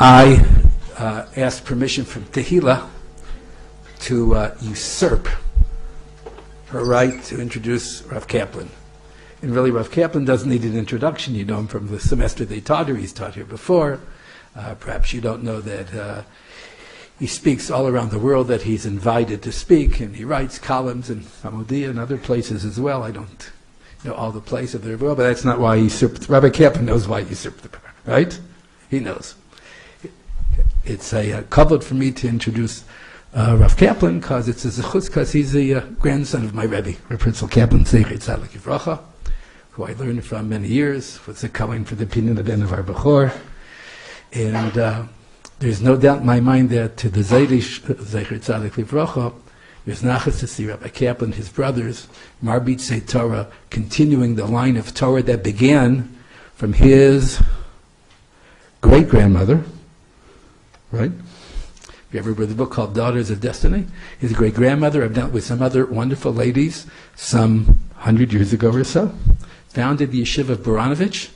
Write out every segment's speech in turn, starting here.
I asked permission from Tehillah to usurp her right to introduce Rav Kaplan. And really, Rav Kaplan doesn't need an introduction. You know him from the semester they taught here. He's taught here before. Perhaps you don't know that he speaks all around the world, that he's invited to speak, and he writes columns in Hamodia and other places as well. I don't know all the places of the world, but that's not why he usurped. Rabbi Kaplan knows why he usurped the power, right? He knows. It's a kavod for me to introduce Rav Kaplan, because it's a zechus, because he's the grandson of my Rebbe, Rav Pinsky Kaplan, Zeichet Tzaddik Yivracha, who I learned from many years, was a kohen for the Pinin Aden of our Bechor. And there's no doubt in my mind that to the Zeichet Tzaddik Yivracha, there's nachas to see Rabbi Kaplan, his brothers, Marbit Torah, continuing the line of Torah that began from his great-grandmother, right? If you ever read the book called Daughters of Destiny, his great-grandmother, I've dealt with some other wonderful ladies, some 100 years ago or so, founded the yeshiva of Baranovich,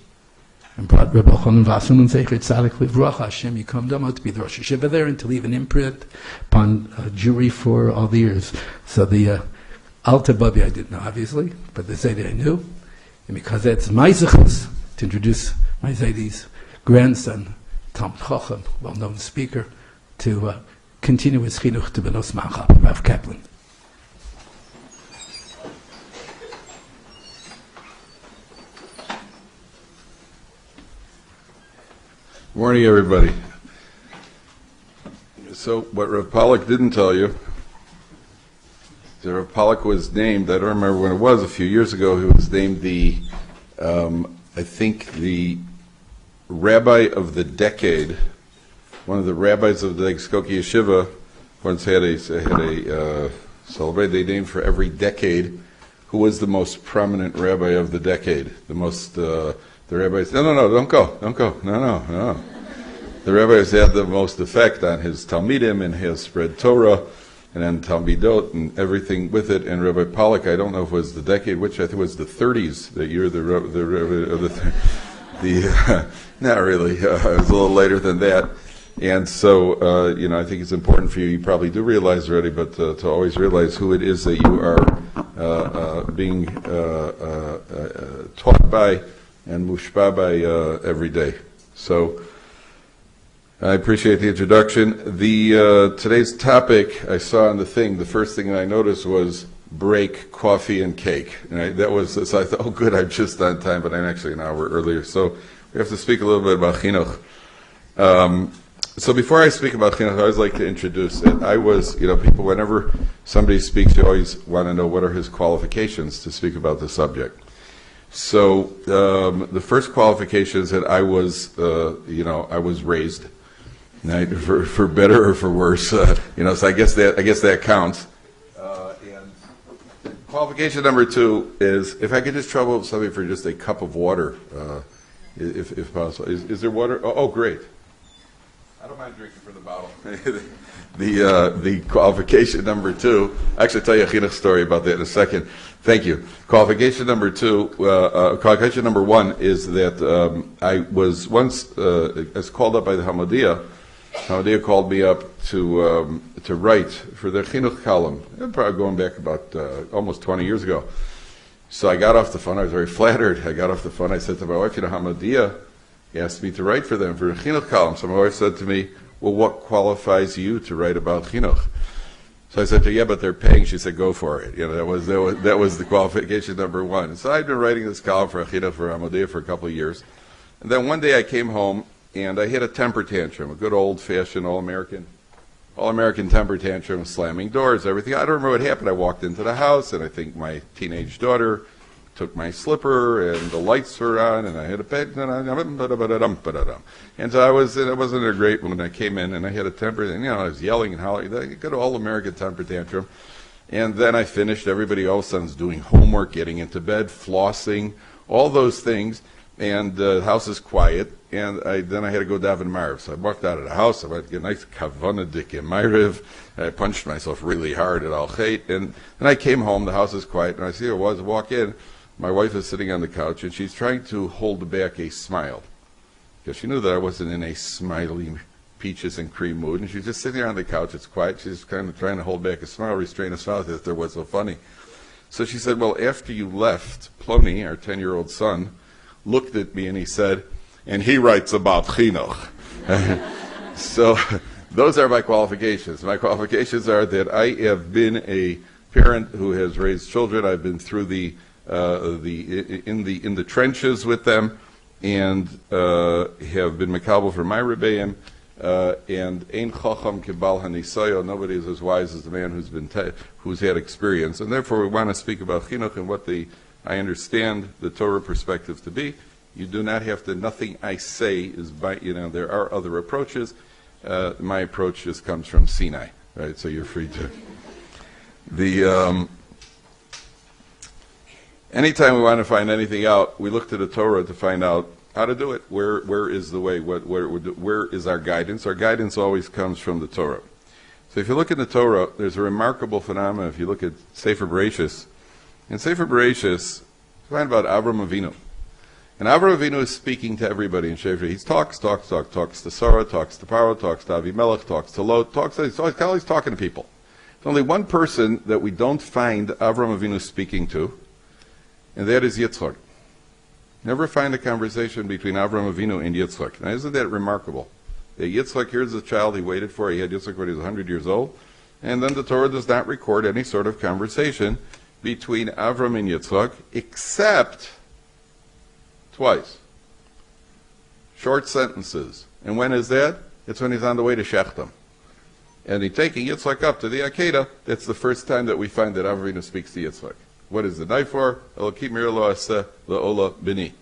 and brought Rebbe Chonon Wasserman Zeichet Tzaddik Livracha, Hashem Yikom Damo, to be the Rosh Yeshiva there and to leave an imprint upon Jewry for all the years. So the Alta Babi I didn't know, obviously, but the Zaydi I knew. And because that's my zechus, to introduce my Zaydi's grandson, Talmid Chacham, well-known speaker, to continue his chinuch to Benos Macha, Rav Kaplan. Good morning, everybody. So, what Rav Pollack didn't tell you, that Rav Pollack was named, I don't remember when it was, a few years ago, he was named the, I think, the Rabbi of the Decade. One of the rabbis of the Skokie Yeshiva once had a celebrate they named for every decade who was the most prominent rabbi of the decade. The most, the rabbis, no, don't go, no. The rabbis had the most effect on his Talmidim and his spread Torah and then Talmidot and everything with it. And Rabbi Pollack, I don't know if it was the decade, which I think was the 30s, that year not really, it was a little later than that. And so, I think it's important for you, you probably do realize already, but to always realize who it is that you are being taught by and mushpa by every day. So, I appreciate the introduction. Today's topic I saw on the thing, the first thing I noticed was break, coffee, and cake. And so I thought, oh good, I'm just on time, but I'm actually an hour earlier. So, we have to speak a little bit about chinuch. So before I speak about chinuch, I always like to introduce it. I was, people, whenever somebody speaks, you always want to know what are his qualifications to speak about the subject. So the first qualification is that I was, I was raised, right, for better or for worse, so I guess that counts. And qualification number 2 is if I could just trouble somebody for just a cup of water, if possible. Is there water? Oh, great. I don't mind drinking from the bottle. The qualification number 2, I'll actually tell you a chinuch story about that in a second. Thank you. Qualification number qualification number 1 is that I was once as called up by the Hamodia. Hamodia called me up to write for their chinuch column, probably going back about almost 20 years ago. So I got off the phone. I was very flattered. I got off the phone. I said to my wife, Hamodia asked me to write for them for a chinuch column. So my wife said to me, well, what qualifies you to write about chinuch? So I said to her, yeah, but they're paying. She said, go for it. That was the qualification number 1. So I'd been writing this column for chinuch for Hamodia for a couple of years. And then one day I came home and I hit a temper tantrum, a good old-fashioned all-American temper tantrum, slamming doors, everything. I don't remember what happened. I walked into the house and I think my teenage daughter took my slipper, and the lights were on, and I had a bed, and so I wasn't in a great mood. I came in, and I had a temper, and I was yelling and hollering, I got an all-American temper tantrum, and then I finished. Everybody all of a sudden is doing homework, getting into bed, flossing, all those things, and the house is quiet, and then I had to go daven Ma'ariv. So I walked out of the house, I went to get a nice kavana dik in Ma'ariv, I punched myself really hard at Al-Chait, and then I came home, the house is quiet, and I see her walk in. My wife is sitting on the couch, and she's trying to hold back a smile, because she knew that I wasn't in a smiley peaches and cream mood, and she's just sitting there on the couch. It's quiet. She's kind of trying to hold back a smile, restrain a smile that there was so funny. So she said, well, after you left, Plony, our 10-year-old son, looked at me and he said, and he writes about chinuch. So those are my qualifications. My qualifications are that I have been a parent who has raised children. I've been through in the trenches with them, and have been makabel for my rebbeim. And ein chacham kibal hanisayo. Nobody is as wise as the man who's had experience. And therefore, we want to speak about chinuch and what I understand the Torah perspective to be. You do not have to. Nothing I say is by. There are other approaches. My approach just comes from Sinai, right? So you're free to. Anytime we want to find anything out, we look to the Torah to find out how to do it. Where is the way? Where is our guidance? Our guidance always comes from the Torah. So if you look at the Torah, there's a remarkable phenomenon. If you look at Sefer Bereshis, in Sefer Bereshis, you find about Avram Avinu. And Avram Avinu is speaking to everybody in Sefer. He talks to Sarah, talks to Paro, talks to Avimelech, talks to Lot, he's always talking to people. There's only one person that we don't find Avram Avinu speaking to, and that is Yitzchak. Never find a conversation between Avram Avinu and Yitzchak. Now, isn't that remarkable? That Yitzchak, here's the child he waited for. He had Yitzchak when he was 100 years old. And then the Torah does not record any sort of conversation between Avram and Yitzchak, except twice. Short sentences. And when is that? It's when he's on the way to Shechtem. And he's taking Yitzchak up to the Akedah. That's the first time that we find that Avram Avinu speaks to Yitzchak. What is the knife for? Elokim mirlo aseh le'ola bini.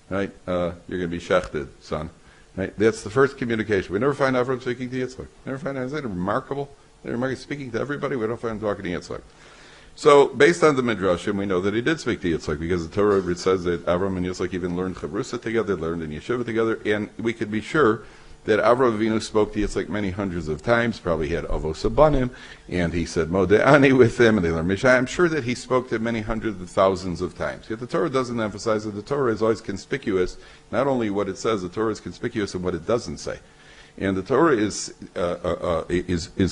Right? You're going to be shechted, son. Right? That's the first communication. We never find Avram speaking to Yitzchak. Never find that. Isn't that remarkable? They're speaking to everybody. We don't find him talking to Yitzchak. So, based on the Midrashim, we know that he did speak to Yitzchak, because the Torah says that Avram and Yitzchak even learned Chavrusa together, learned in Yeshiva together, and we could be sure that Avram Avinu spoke to Yitzchak many hundreds of times, probably had Avos Abanim, and he said Modeh with him, and they learned Mishai. I'm sure that he spoke to him many hundreds of thousands of times. Yet the Torah doesn't emphasize that. The Torah is always conspicuous, not only what it says, the Torah is conspicuous in what it doesn't say. And the Torah is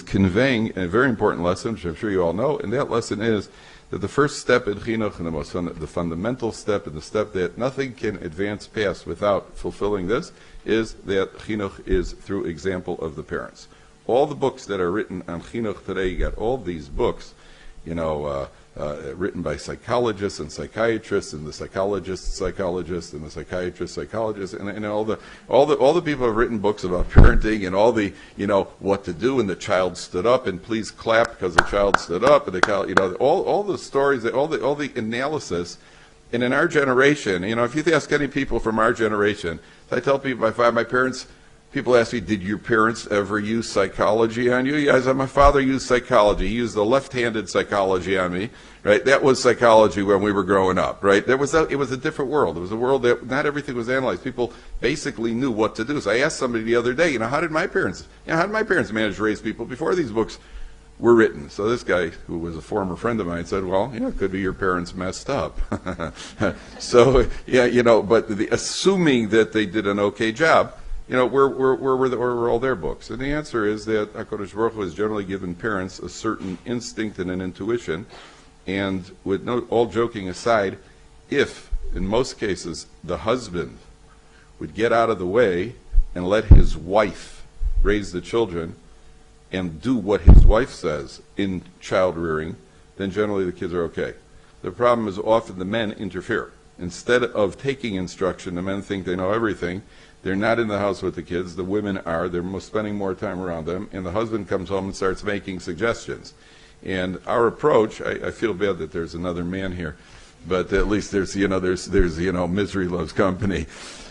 conveying a very important lesson, which I'm sure you all know, and that lesson is that the first step in chinuch, and the fundamental step, and the step that nothing can advance past without fulfilling this, is that chinuch is through example of the parents. All the books that are written on chinuch today, you got all these books, written by psychologists and psychiatrists, and the psychologists, and the psychiatrists, and all the people have written books about parenting, and all the what to do when the child stood up, and please clap because the child stood up, and all the stories, all the analysis. And in our generation, if you ask any people from our generation, I tell people, my parents. People ask me, did your parents ever use psychology on you? Yes, my father used psychology. He used the left-handed psychology on me, right? That was psychology when we were growing up, right? It was a different world. It was a world that not everything was analyzed. People basically knew what to do. So I asked somebody the other day, how did my parents manage to raise people before these books were written? So this guy, who was a former friend of mine, said, well, it could be your parents messed up. So, but assuming that they did an okay job, where were all their books? And the answer is that HaKadosh Baruch Hu has generally given parents a certain instinct and an intuition. And with all joking aside, if, in most cases, the husband would get out of the way and let his wife raise the children and do what his wife says in child rearing, then generally the kids are okay. The problem is often the men interfere. Instead of taking instruction, the men think they know everything. They're not in the house with the kids. The women are. They're spending more time around them. And the husband comes home and starts making suggestions. And our approach, I feel bad that there's another man here, but at least there's misery loves company.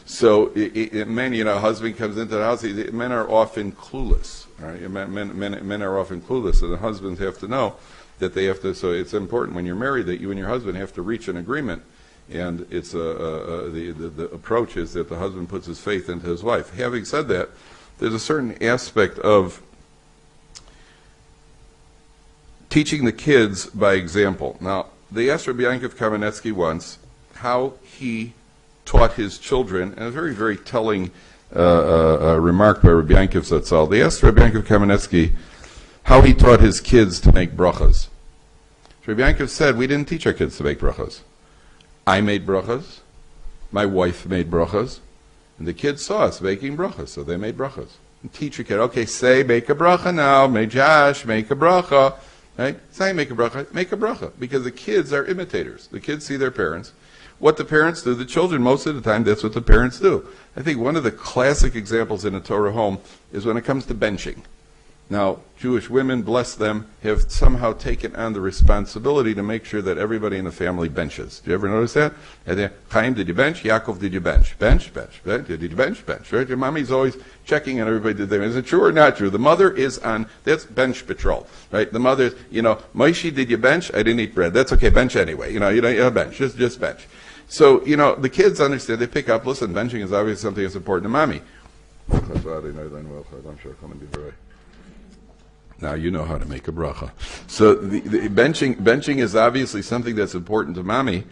So men, husband comes into the house. Men are often clueless. Right? Men are often clueless, and the husbands have to know that they have to. So it's important when you're married that you and your husband have to reach an agreement. And it's the approach is that the husband puts his faith into his wife. Having said that, there's a certain aspect of teaching the kids by example. Now, they asked Rabbi Yankov Kamenetsky once how he taught his children, and a very, very telling remark by Rabbi Yankiv Zatzal. They asked Rabbi Yankiv Kamenetsky how he taught his kids to make brachas. Rabbi Yankiv said, we didn't teach our kids to make brachas. I made brachas, my wife made brachas, and the kids saw us making brachas, so they made brachas. And teach your kid, okay, say, make a bracha now, make Josh, make a bracha. Right? Say, make a bracha, because the kids are imitators. The kids see their parents. What the parents do, the children, most of the time, that's what the parents do. I think one of the classic examples in a Torah home is when it comes to benching. Now, Jewish women, bless them, have somehow taken on the responsibility to make sure that everybody in the family benches. Did you ever notice that? Chaim, did you bench? Yaakov, did you bench? Bench. Did you bench? Bench. Right? Your mommy's always checking on everybody. Did they? Is it true or not true? The mother is on, that's bench patrol. Right? The mother, Moshe, did you bench? I didn't eat bread. That's okay, bench anyway. You don't bench. Just bench. So, the kids understand, they pick up, listen, benching is obviously something that's important to mommy. Now you know how to make a bracha. So the benching is obviously something that's important to mommy,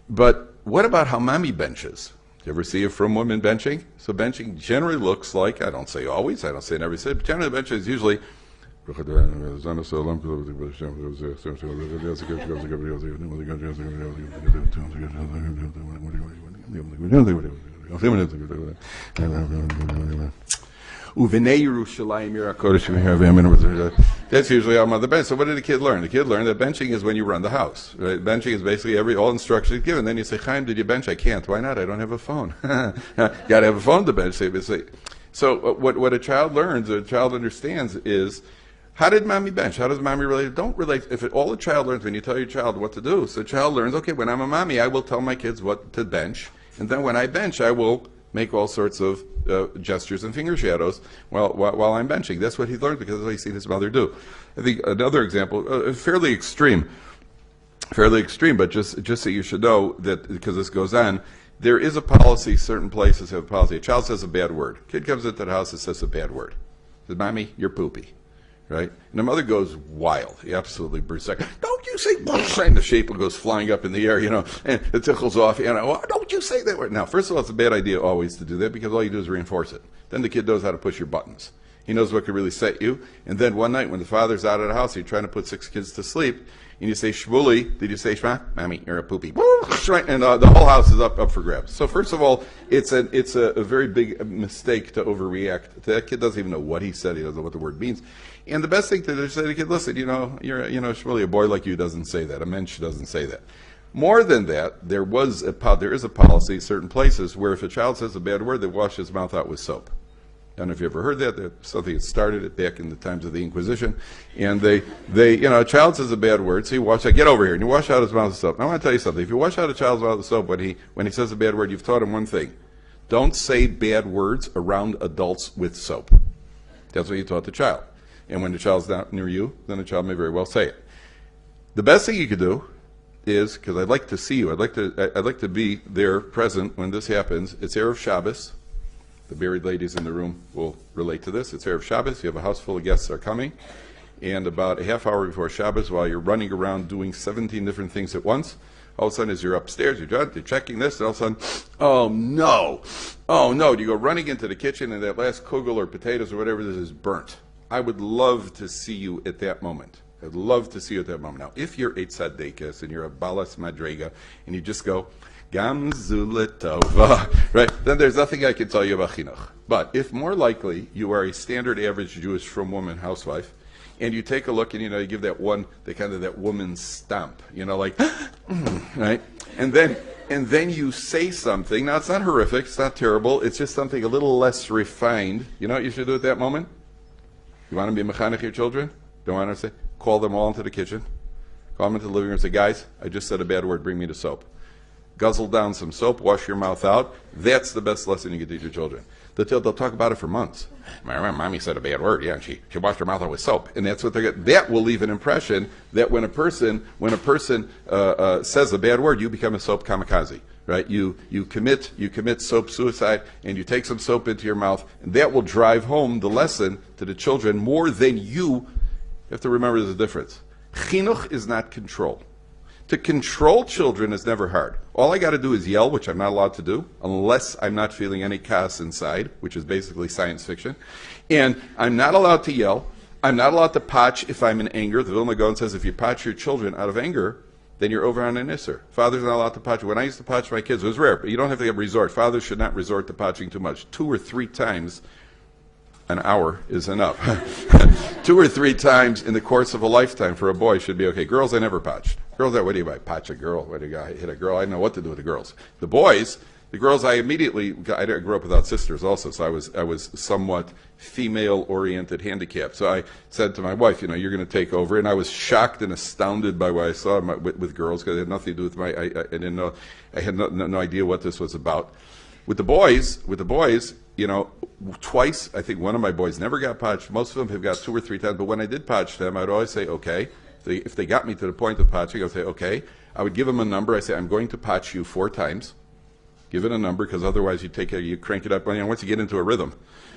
but what about how mommy benches? Do you ever see a frum woman benching? So benching generally looks like, I don't say always, I don't say in every city, but generally benching is usually that's usually how mother bench. So what did the kid learn? The kid learned that benching is when you run the house. Right? Benching is basically all instructions given. Then you say, Chaim, did you bench? I can't. Why not? I don't have a phone. Got to have a phone to bench. So what a child learns, a child understands is, how did mommy bench? How does mommy relate? Don't relate. All the child learns when you tell your child what to do. So the child learns, okay, when I'm a mommy, I will tell my kids what to bench. And then when I bench, I will make all sorts of gestures and finger shadows while I'm benching. That's what he learned because that's what he's seen his mother do. I think another example, fairly extreme, but just so you should know that, because this goes on, there is a policy, certain places have a policy. A child says a bad word. Kid comes into the house and says a bad word. Says, Mommy, you're poopy. Right? And the mother goes wild. He absolutely bursts out. Don't you say, and the shape goes flying up in the air, and it tickles off. Don't you say that word. Now, first of all, it's a bad idea always to do that because all you do is reinforce it. Then the kid knows how to push your buttons. He knows what could really set you. And then one night when the father's out of the house, you're trying to put 6 kids to sleep, and you say, Shmuli, did you say Shema? Mommy, you're a poopy. And the whole house is up for grabs. So first of all, it's a very big mistake to overreact. That kid doesn't even know what he said. He doesn't know what the word means. And the best thing to do is say to the kid, listen, you're Shmuli, a boy like you doesn't say that. A mensch doesn't say that. More than that, there is a policy in certain places where if a child says a bad word, they wash his mouth out with soap. I don't know if you ever heard that. That's something that started it back in the times of the Inquisition. And a child says a bad word, so you wash out, get over here, and you wash out his mouth with soap. Now I want to tell you something. If you wash out a child's mouth with soap when he says a bad word, you've taught him one thing. Don't say bad words around adults with soap. That's what you taught the child. And when the child's not near you, then the child may very well say it. The best thing you could do is, because I'd like to see you, I'd like to be there present when this happens. It's Erev Shabbos. The married ladies in the room will relate to this. It's Erev Shabbos. You have a house full of guests that are coming. And about a half hour before Shabbos, while you're running around doing 17 different things at once, all of a sudden as you're upstairs, you're checking this, and all of a sudden, oh no, you go running into the kitchen and that last kugel or potatoes or whatever this is burnt. I would love to see you at that moment. I'd love to see you at that moment. Now, if you're a tzaddikas and you're a balas madrega and you just go, Gam Zuletova, right? Then there's nothing I can tell you about chinuch. But if more likely you are a standard average Jewish frum woman housewife, and you take a look and you give that that woman's stamp, like, right? And then you say something. Now it's not horrific, it's not terrible. It's just something a little less refined. You know what you should do at that moment? You want to be mechanech your children? Don't want to say? Call them all into the kitchen. Call them into the living room and say, guys, I just said a bad word, bring me the soap. Guzzle down some soap, wash your mouth out. That's the best lesson you can teach your children. They'll talk about it for months. Mommy said a bad word, and she washed her mouth out with soap. And that's what they're getting. That will leave an impression that when a person says a bad word, you become a soap kamikaze. Right? You commit soap suicide, and you take some soap into your mouth, and that will drive home the lesson to the children more than you. You have to remember there's a difference. Chinuch is not control. To control children is never hard. All I got to do is yell, which I'm not allowed to do, unless I'm not feeling any chaos inside, which is basically science fiction. And I'm not allowed to yell. I'm not allowed to potch if I'm in anger. The Vilna Gaon says if you potch your children out of anger, then you're over on an isser. Father's not allowed to potch. When I used to potch my kids, it was rare, but you don't have to resort. Fathers should not resort to potching too much. 2 or 3 times an hour is enough. 2 or 3 times in the course of a lifetime for a boy should be okay. Girls, I never potched. Girls, what do you buy? Potch a girl? What do you got? Hit a girl? I didn't know what to do with the girls. The boys, the girls, I grew up without sisters also, so I was somewhat female-oriented handicapped. So I said to my wife, you're going to take over, and I was shocked and astounded by what I saw with girls, because it had nothing to do with I didn't know, I had no idea what this was about. With the boys, twice, I think one of my boys never got potched. Most of them have got 2 or 3 times, but when I did potch them, I would always say, okay. If they got me to the point of potching, I would say, okay. I would give them a number. I say, I'm going to potch you 4 times. Give it a number, because otherwise you crank it up. Once you get into a rhythm,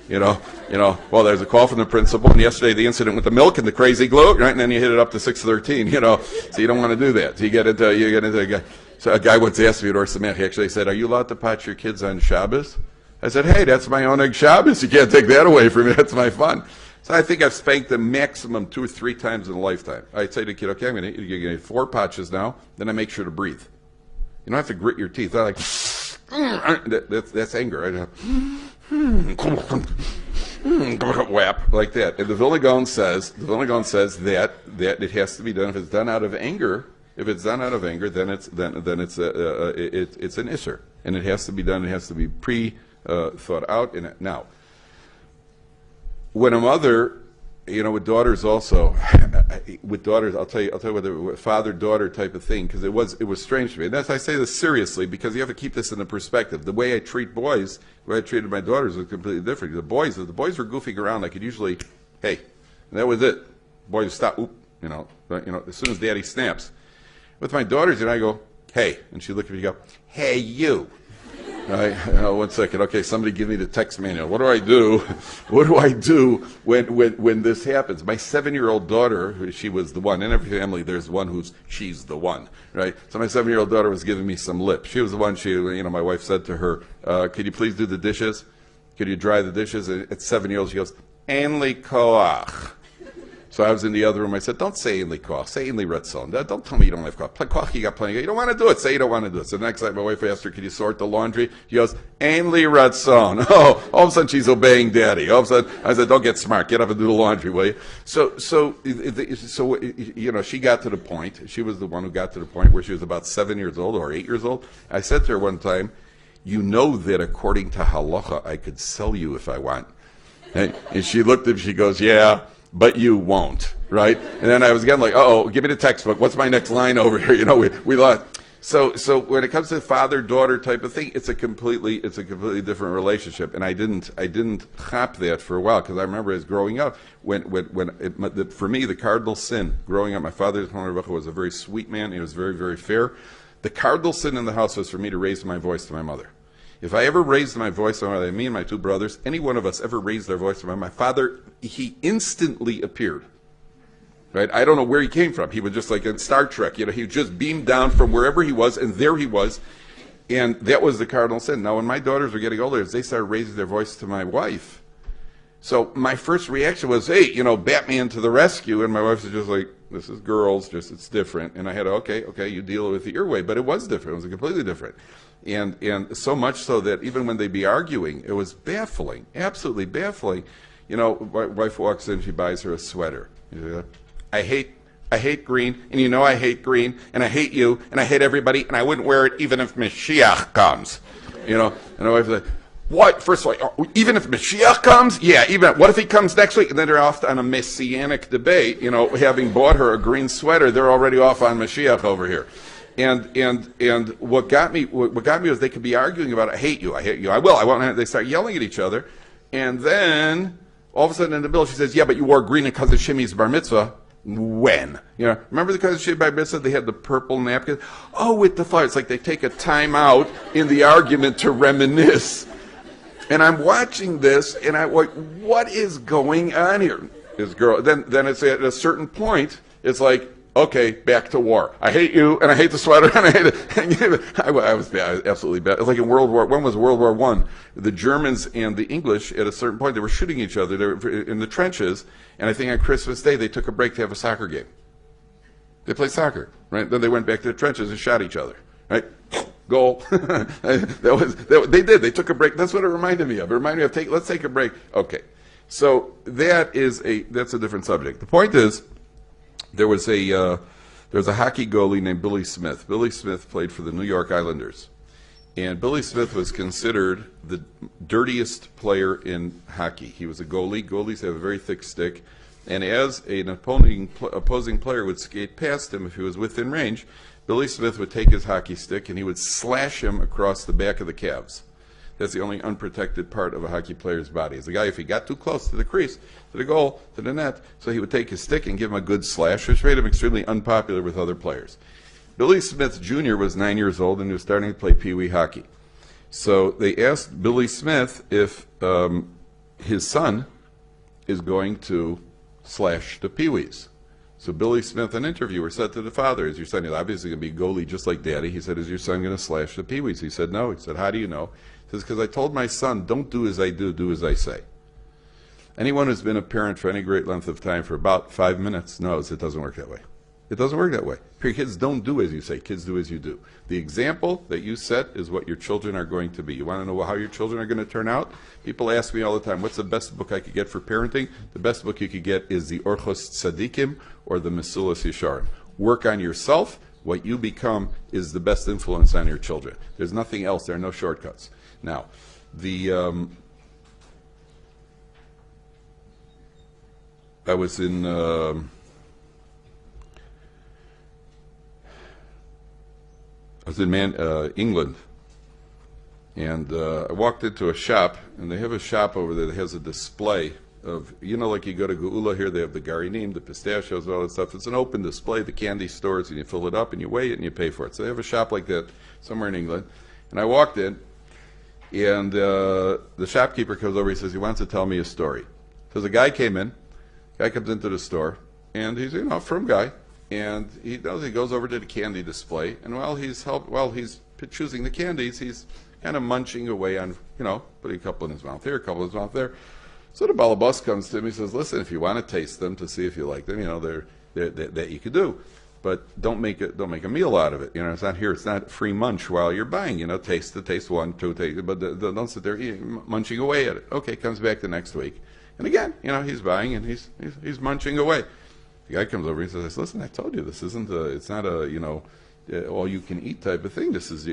well, there's a call from the principal, and yesterday the incident with the milk and the crazy glue, right? And then you hit it up to 6:13, so you don't want to do that. So you get into so a guy once asked me at Or Sameach, he actually said, are you allowed to potch your kids on Shabbos? I said, hey, that's my oneg Shabbos. You can't take that away from me. That's my fun. So I think I've spanked them maximum 2 or 3 times in a lifetime. I'd say to the kid, okay, you're going to 4 potches now, then I make sure to breathe. You don't have to grit your teeth. I like, that's anger. Whap, like that. And the Vilna Gaon says that it has to be done. If it's done out of anger, then it's an isser, and it has to be done. It has to be thought out in it. Now, when a mother, with daughters also, I'll tell you what the father-daughter type of thing, because it was strange to me. And I say this seriously, because you have to keep this in the perspective. The way I treat boys, the way I treated my daughters was completely different. The boys were goofing around, I could usually, hey, and that was it. Boys would stop, as soon as daddy snaps. With my daughters, I go, hey, and she look at me and go, hey, you. Right? 1 second. Okay, somebody give me the text manual. What do I do? What do I do when this happens? My 7-year-old daughter, she was the one. In every family, there's one she's the one, right? So my 7-year-old daughter was giving me some lip. She was the one. My wife said to her, "Could you please do the dishes? Could you dry the dishes?" And at 7 years old, she goes, "Ainli koach." So I was in the other room. I said, don't say Ainli koach. Say Ainli ratzon. Don't tell me you don't have koach. Koach, you got plenty. You don't want to do it. Say you don't want to do it. So the next night, my wife asked her, could you sort the laundry? She goes, Ainli ratzon. Oh, all of a sudden she's obeying daddy. All of a sudden, I said, don't get smart. Get up and do the laundry, will you? So she got to the point. She was the one who got to the point where she was about 7 years old or 8 years old. I said to her one time, you know that according to halacha, I could sell you if I want. And she looked at me, she goes, yeah, but you won't, right? And then I was again like, give me the textbook. What's my next line over here? We lost. So when it comes to father-daughter type of thing, it's a completely different relationship. And I didn't chop that for a while, because I remember as growing up, for me, the cardinal sin growing up, my father was a very sweet man. He was very, very fair. The cardinal sin in the house was for me to raise my voice to my mother. If I ever raised my voice to my mother, me and my 2 brothers, any one of us ever raised our voice to my father, he instantly appeared. Right? I don't know where he came from. He was just like in Star Trek. He just beamed down from wherever he was, and there he was. And that was the cardinal sin. Now, when my daughters were getting older, they started raising their voice to my wife. So my first reaction was, hey, Batman to the rescue. And my wife was just like, this is girls, it's different. And I had, okay, you deal with it your way. But it was different. It was completely different. And so much so that even when they'd be arguing, it was baffling, absolutely baffling. My wife walks in, she buys her a sweater. I hate green, and I hate green, and I hate you, and I hate everybody, and I wouldn't wear it even if Mashiach comes. And my wife's like, what? First of all, even if Mashiach comes? Yeah, what if he comes next week? And then they're off on a messianic debate, having bought her a green sweater, they're already off on Mashiach over here. And what got me was they could be arguing about, I hate you, I will, I won't. They start yelling at each other, and then all of a sudden in the middle she says, yeah, but you wore green because of Shimi's bar mitzvah. When? Remember because of Shimi's bar mitzvah, they had the purple napkin? Oh, with the fire. It's like they take a time out in the argument to reminisce. And I'm watching this, and I'm like, what is going on here? This girl. Then it's at a certain point, it's like, Okay, back to war. I hate you, and I hate the sweater, and I hate it. I was bad, absolutely bad. It was like in World War, when was World War I? The Germans and the English, at a certain point, they were shooting each other. They were in the trenches, and I think on Christmas Day, they took a break to have a soccer game. They played soccer, right? Then they went back to the trenches and shot each other, right? Goal. They did. They took a break. That's what it reminded me of. It reminded me of, let's take a break. Okay. So that's a different subject. The point is, there was a hockey goalie named Billy Smith. Billy Smith played for the New York Islanders. And Billy Smith was considered the dirtiest player in hockey. He was a goalie. Goalies have a very thick stick. And as an opposing player would skate past him, if he was within range, Billy Smith would take his hockey stick and he would slash him across the back of the calves. That's the only unprotected part of a hockey player's body. Is the guy, if he got too close to the crease, to the goal, to the net, so he would take his stick and give him a good slash, which made him extremely unpopular with other players. Billy Smith Jr. was 9 years old and he was starting to play pee-wee hockey. So they asked Billy Smith if his son is going to slash the pee-wees. So Billy Smith, an interviewer, said to the father, is your son, he's obviously going to be a goalie just like daddy. He said, is your son going to slash the pee-wees? He said, no. He said, how do you know? He says, because I told my son, don't do as I do as I say. Anyone who's been a parent for any great length of time for about 5 minutes knows it doesn't work that way. It doesn't work that way. Kids don't do as you say. Kids do as you do. The example that you set is what your children are going to be. You want to know how your children are going to turn out? People ask me all the time, what's the best book I could get for parenting? The best book you could get is the Orchos Tzadikim or the Mesilas Yesharim. Work on yourself. What you become is the best influence on your children. There's nothing else. There are no shortcuts. Now, I was in England, and I walked into a shop, and they have a shop over there that has a display of, like you go to Geula here, they have the garinim, the pistachios, all that stuff. It's an open display, the candy stores, and you fill it up, and you weigh it, and you pay for it. So they have a shop like that somewhere in England. And I walked in, and the shopkeeper comes over, he says he wants to tell me a story. So the guy came in, guy comes into the store, and he's, a firm guy, and he goes over to the candy display, and while he's choosing the candies, he's kind of munching away on, putting a couple in his mouth here, a couple in his mouth there. So the balabas comes to him, he says, listen, if you want to taste them to see if you like them, that you could do. But don't make a meal out of it. It's not free munch while you're buying. Taste one, two, taste, but don't sit there munching away at it. Okay, comes back the next week, and again, he's buying and he's munching away. The guy comes over and says, listen, I told you this isn't it's not a all you can eat type of thing. This is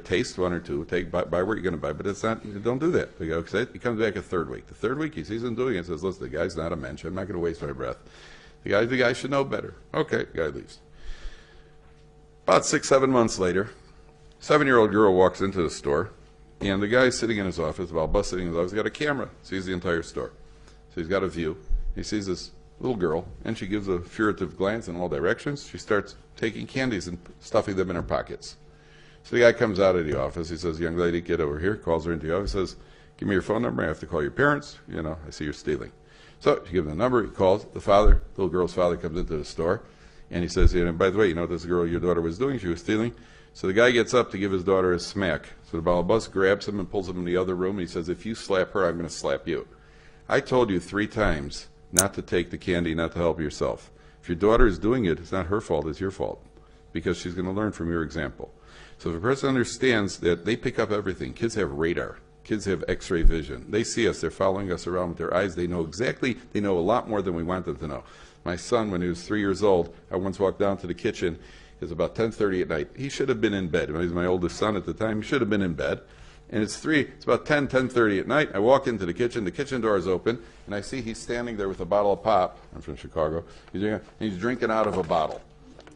taste one or two, buy what you're going to buy, but it's not. Don't do that. He comes back a third week. The third week he sees him doing it and says, listen, the guy's not a mensch. I'm not going to waste my breath. The guy should know better. Okay, the guy leaves. About 6-7 months later, 7-year-old girl walks into the store, and the guy's sitting in his office, Balbus sitting in his office, he's got a camera, sees the entire store. So he's got a view. He sees this little girl, and she gives a furtive glance in all directions. She starts taking candies and stuffing them in her pockets. So the guy comes out of the office. He says, young lady, get over here. Calls her into the office. Says, give me your phone number. I have to call your parents. I see you're stealing. So she gives him the number. He calls. The little girl's father comes into the store. And he says, by the way, this girl your daughter was doing? She was stealing. So the guy gets up to give his daughter a smack. So the balabas grabs him and pulls him in the other room. And he says, if you slap her, I'm going to slap you. I told you 3 times not to take the candy, not to help yourself. If your daughter is doing it, it's not her fault, it's your fault. Because she's going to learn from your example. So if a person understands that they pick up everything, kids have radar. Kids have x-ray vision. They see us, they're following us around with their eyes. They know a lot more than we want them to know. My son, when he was 3 years old, I once walked down to the kitchen. It was about 10:30 at night. He should have been in bed. He was my oldest son at the time. He should have been in bed. And it's about 10:30 at night. I walk into the kitchen door is open, and I see he's standing there with a bottle of pop. I'm from Chicago. He's drinking out of a bottle.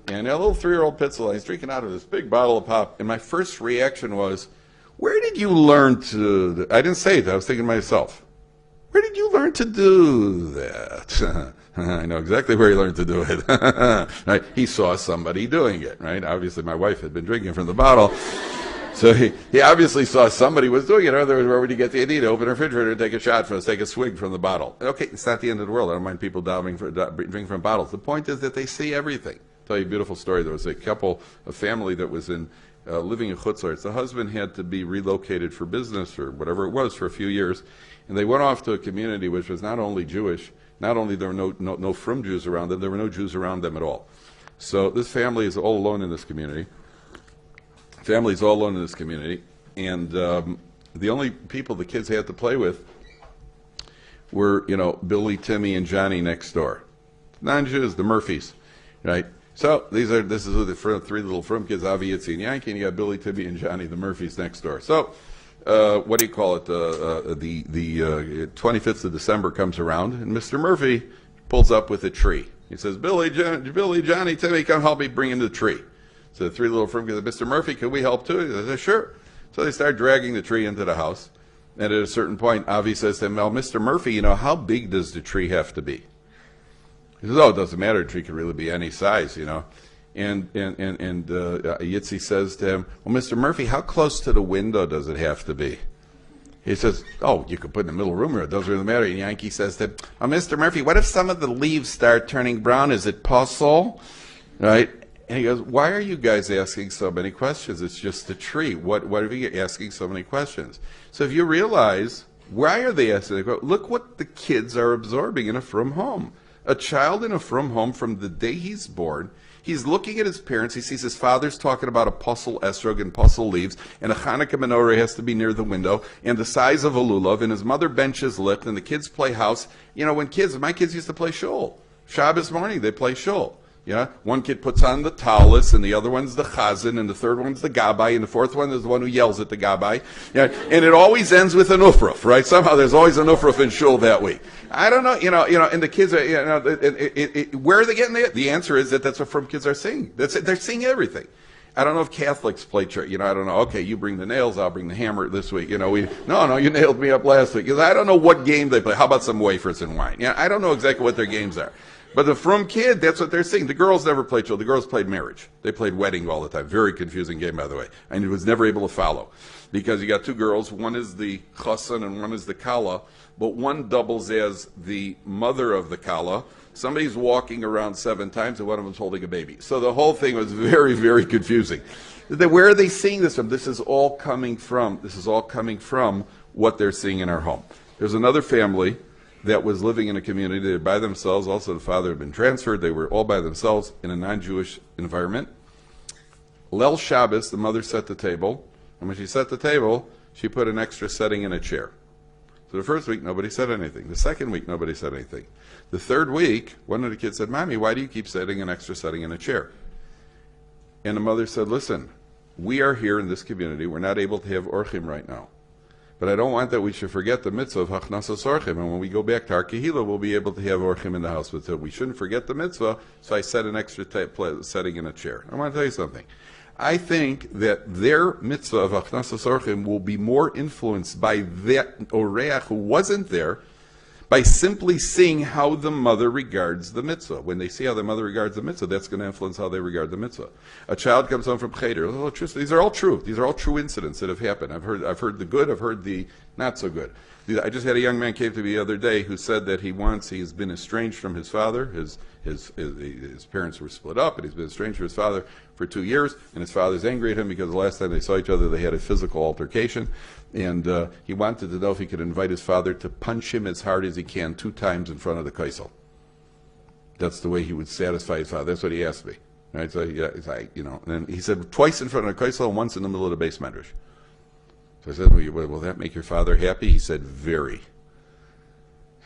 And a little 3-year-old Pitzel, he's drinking out of this big bottle of pop. And my first reaction was, where did you learn to... I didn't say it, I was thinking to myself, where did you learn to do that? I know exactly where he learned to do it. Right? He saw somebody doing it, right? Obviously, my wife had been drinking from the bottle. So he obviously saw somebody was doing it. In other words, where would you get the idea to open a refrigerator and take a shot from it, take a swig from the bottle? Okay, it's not the end of the world. I don't mind people drinking from bottles. The point is that they see everything. tell you a beautiful story. There was a family that was living in Chutz La'aretz. The husband had to be relocated for business or whatever it was for a few years, and they went off to a community which was not only Jewish, not only there were no frum Jews around them, there were no Jews around them at all. So this family is all alone in this community. And the only people the kids had to play with were, Billy, Timmy, and Johnny next door. Non-Jews, the Murphys, right? So this is who the three little frum kids, Avi, Yitzi, and Yankee, and you got Billy, Timmy, and Johnny, the Murphys next door. So what do you call it? The 25th of December comes around, and Mr. Murphy pulls up with a tree. He says, Billy, Johnny, Timmy, come help me bring in the tree. So the three little frum kids, Mr. Murphy, can we help too? He says, sure. So they start dragging the tree into the house. And at a certain point, Avi says to him, well, Mr. Murphy, how big does the tree have to be? He says, oh, it doesn't matter. The tree can really be any size, And Yitzi says to him, well, Mr. Murphy, how close to the window does it have to be? He says, oh, you could put it in the middle room, or it doesn't really matter. And Yankee says to him, oh, Mr. Murphy, what if some of the leaves start turning brown? Is it possible? Right? And he goes, why are you guys asking so many questions? It's just a tree. What are you asking so many questions? So if you realize, why are they asking? Look what the kids are absorbing in a frum home. A child in a frum home, from the day he's born, he's looking at his parents. He sees his father's talking about a puzzle esrog and puzzle leaves, and a Hanukkah menorah has to be near the window, and the size of a lulav, and his mother benches lift, and the kids play house. My kids used to play shul. Shabbos morning, they play shul. Yeah, one kid puts on the talis, and the other one's the chazan, and the third one's the gabbai, and the fourth one is the one who yells at the gabbai. Yeah, and it always ends with an ufruf, right? Somehow there's always an ufruf in shul that week. I don't know, and the kids are, where are they getting that? The answer is that's what frum kids are singing. They're singing everything. I don't know if Catholics play church. I don't know. Okay, you bring the nails, I'll bring the hammer this week. No, you nailed me up last week. I don't know what game they play. How about some wafers and wine? I don't know exactly what their games are. But the frum kid, that's what they're singing. The girls never played children. The girls played marriage. They played wedding all the time. Very confusing game, by the way. And it was never able to follow. Because you got two girls. One is the chassan and one is the kala. But one doubles as the mother of the kala. Somebody's walking around 7 times and one of them's holding a baby. So the whole thing was very, very confusing. Where are they seeing this from? This is all coming from what they're seeing in our home. There's another family that was living in a community. They were by themselves. Also, the father had been transferred. They were all by themselves in a non-Jewish environment. Leil Shabbos, the mother set the table. And when she set the table, she put an extra setting in a chair. So the first week, nobody said anything. The second week, nobody said anything. The third week, one of the kids said, Mommy, why do you keep setting an extra setting in a chair? And the mother said, listen, we are here in this community. We're not able to have orchim right now. But I don't want that we should forget the mitzvah of hachnasas orchim. And when we go back to our kehillah, we'll be able to have orchim in the house. But we shouldn't forget the mitzvah, so I set an extra setting in a chair. I want to tell you something. I think that their mitzvah of hachnasas orchim will be more influenced by that oreach who wasn't there, by simply seeing how the mother regards the mitzvah. When they see how the mother regards the mitzvah, that's going to influence how they regard the mitzvah. A child comes home from cheder. Oh, these are all true. These are all true incidents that have happened. I've heard the good. I've heard the not so good. I just had a young man came to me the other day who said that he's been estranged from his father. His parents were split up, and he's been estranged from his father for 2 years. And his father's angry at him because the last time they saw each other, they had a physical altercation. And he wanted to know if he could invite his father to punch him as hard as he can 2 times in front of the kaisel. That's the way he would satisfy his father. That's what he asked me. Right? So and he said twice in front of the kaisel and once in the middle of the base medrash. So I said, will that make your father happy? He said, very.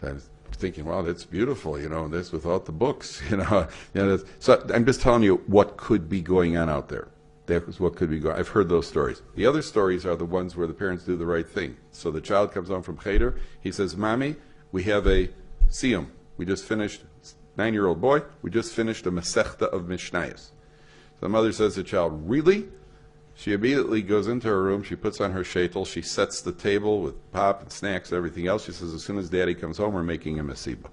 So I was thinking, wow, that's beautiful, that's without the books, So I'm just telling you what could be going on out there. That was what could be going on. I've heard those stories. The other stories are the ones where the parents do the right thing. So the child comes home from cheder. He says, Mommy, we have a siyum. We just finished, 9-year-old boy, we just finished a masechta of Mishnayos. So the mother says to the child, really? She immediately goes into her room, she puts on her shaitel, she sets the table with pop and snacks and everything else. She says, as soon as Daddy comes home, we're making a mesiba.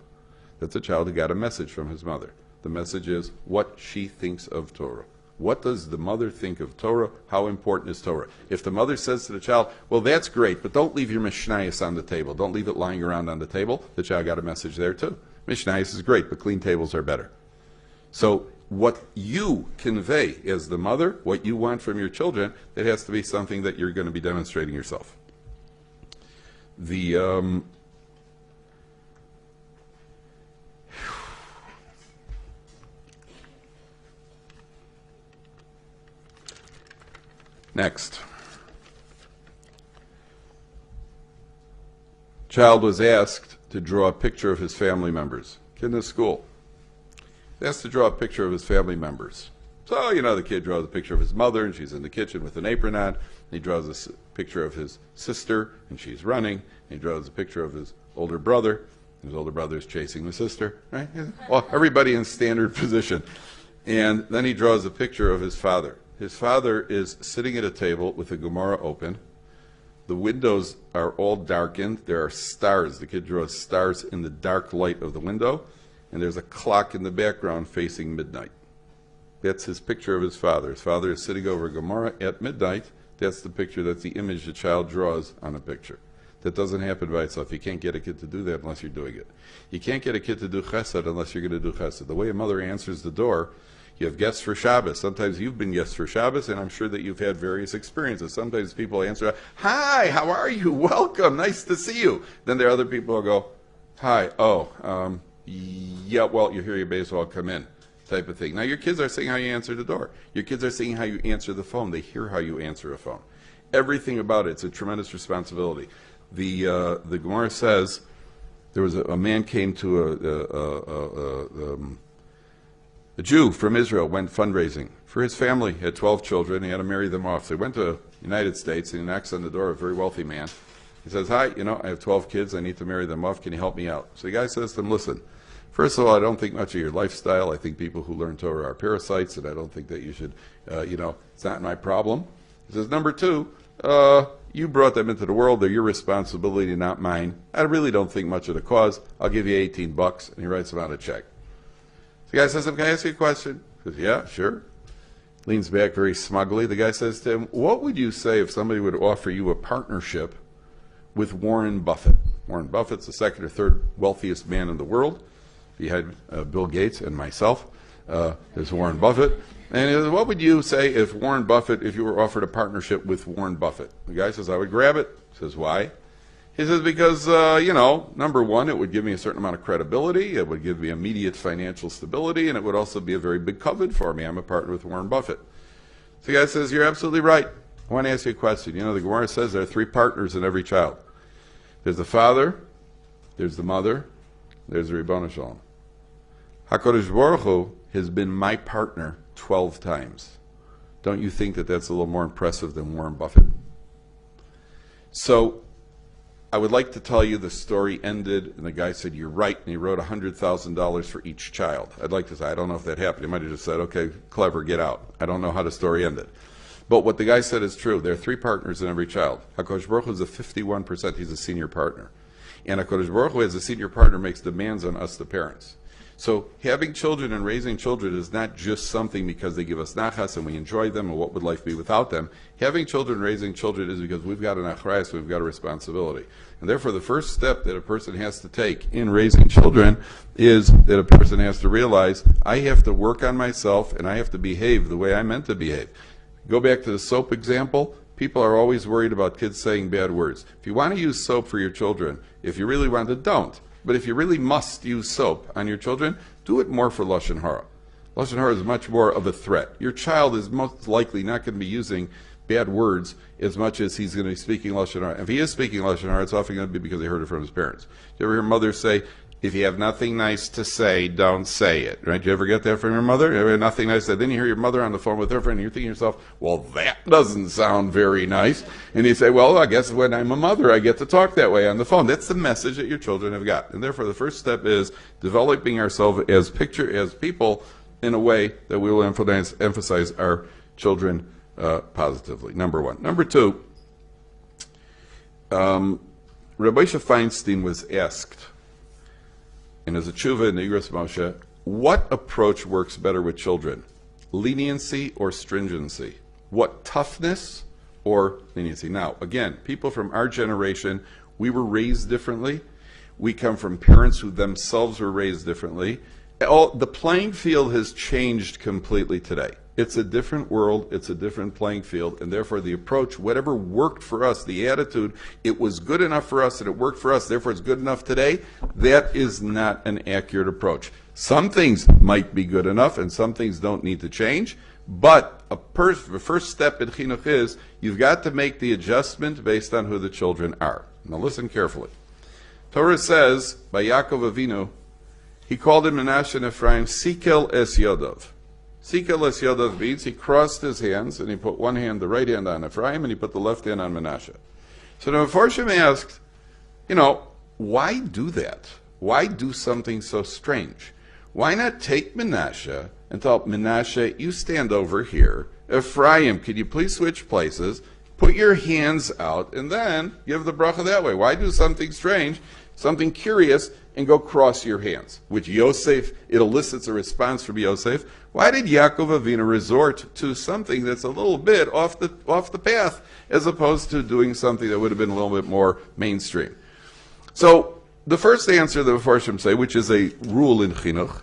That's a child who got a message from his mother. The message is what she thinks of Torah. What does the mother think of Torah? How important is Torah? If the mother says to the child, well, that's great, but don't leave your Mishnayos on the table. Don't leave it lying around on the table. The child got a message there too. Mishnayos is great, but clean tables are better. So what you convey as the mother, what you want from your children, that has to be something that you're going to be demonstrating yourself. Next. Child was asked to draw a picture of his family members. Kid in the school. He asked to draw a picture of his family members. So, the kid draws a picture of his mother, and she's in the kitchen with an apron on. And he draws a picture of his sister, and she's running. And he draws a picture of his older brother, and his older brother is chasing the sister. Right? Well, everybody in standard position. And then he draws a picture of his father. His father is sitting at a table with a Gemara open. The windows are all darkened. There are stars. The kid draws stars in the dark light of the window. And there's a clock in the background facing midnight. That's his picture of his father. His father is sitting over a Gemara at midnight. That's the picture, that's the image the child draws on a picture. That doesn't happen by itself. You can't get a kid to do that unless you're doing it. You can't get a kid to do chesed unless you're going to do chesed. The way a mother answers the door, you have guests for Shabbos. Sometimes you've been guests for Shabbos, and I'm sure that you've had various experiences. Sometimes people answer, "Hi, how are you? Welcome, nice to see you." Then there are other people who go, "Hi, yeah, well, you hear your baseball, come in," type of thing. Now, your kids are seeing how you answer the door. Your kids are seeing how you answer the phone. They hear how you answer a phone. Everything about it's a tremendous responsibility. The Gemara says there was a man came to a Jew from Israel, went fundraising for his family. He had 12 children. He had to marry them off. So he went to the United States, and he knocks on the door of a very wealthy man. He says, "Hi, I have 12 kids. I need to marry them off. Can you help me out?" So the guy says to him, "Listen, first of all, I don't think much of your lifestyle. I think people who learn Torah are parasites, and I don't think that you should, it's not my problem." He says, "Number two, you brought them into the world. They're your responsibility, not mine. I really don't think much of the cause. I'll give you $18. And he writes him out a check. The guy says, "Can I ask you a question?" He says, "Yeah, sure." Leans back very smugly. The guy says to him, "What would you say if somebody would offer you a partnership with Warren Buffett?" Warren Buffett's the second or third wealthiest man in the world. Behind Bill Gates and myself, there's Warren Buffett. And he says, "What would you say if you were offered a partnership with Warren Buffett?" The guy says, "I would grab it." He says, "Why?" He says, "Because, number one, it would give me a certain amount of credibility. It would give me immediate financial stability, and it would also be a very big covet for me. I'm a partner with Warren Buffett." So the guy says, "You're absolutely right. I want to ask you a question. The Gemara says there are 3 partners in every child. There's the father, there's the mother, there's the Ribono Shalom. HaKadosh Baruch Hu has been my partner 12 times. Don't you think that that's a little more impressive than Warren Buffett?" So I would like to tell you the story ended, and the guy said, "You're right," and he wrote $100,000 for each child. I'd like to say, I don't know if that happened. He might have just said, "Okay, clever, get out." I don't know how the story ended. But what the guy said is true. There are 3 partners in every child. HaKadosh Baruch Hu is a 51%. He's a senior partner. And HaKadosh Baruch Hu, as a senior partner, makes demands on us, the parents. So having children and raising children is not just something because they give us nachas and we enjoy them, and what would life be without them. Having children, raising children is because we've got an achrayus, we've got a responsibility. And therefore the first step that a person has to take in raising children is that a person has to realize, I have to work on myself and I have to behave the way I'm meant to behave. Go back to the soap example. People are always worried about kids saying bad words. If you want to use soap for your children, if you really want to, don't. But if you really must use soap on your children, do it more for Lashon Hara. Lashon Hara is much more of a threat. Your child is most likely not going to be using bad words as much as he's going to be speaking Lashon Hara. If he is speaking Lashon Hara, it's often going to be because he heard it from his parents. You ever hear mothers say, "If you have nothing nice to say, don't say it," right? You ever get that from your mother? You have nothing nice to say. Then you hear your mother on the phone with her friend, and you're thinking to yourself, "Well, that doesn't sound very nice." And you say, "Well, I guess when I'm a mother, I get to talk that way on the phone." That's the message that your children have got. And therefore, the first step is developing ourselves as people in a way that we will emphasize our children positively. Number one. Number two, Rabbi Moshe Feinstein was asked, and as a tshuva in the Igros Moshe, what approach works better with children? Leniency or stringency? What, toughness or leniency? Now, again, people from our generation, we were raised differently. We come from parents who themselves were raised differently. the playing field has changed completely today. It's a different world, it's a different playing field, and therefore the approach, whatever worked for us, the attitude, it was good enough for us and it worked for us, therefore it's good enough today, that is not an accurate approach. Some things might be good enough and some things don't need to change, but the first step in chinuch is you've got to make the adjustment based on who the children are. Now listen carefully. Torah says, by Yaakov Avinu, he called him Menashe and Ephraim, Sikel es Yodov. Sikel es Yodov means he crossed his hands and he put one hand, the right hand on Ephraim, and he put the left hand on Menashe. So the Mefarshim asked, why do that? Why do something so strange? Why not take Menashe and tell Menashe, you stand over here. Ephraim, could you please switch places? Put your hands out and then give the bracha that way. Why do something strange, something curious, and go cross your hands? Which Yosef, it elicits a response from Yosef. Why did Yaakov Avinu resort to something that's a little bit off the path, as opposed to doing something that would have been a little bit more mainstream? So the first answer the Mefarshim say, which is a rule in chinuch,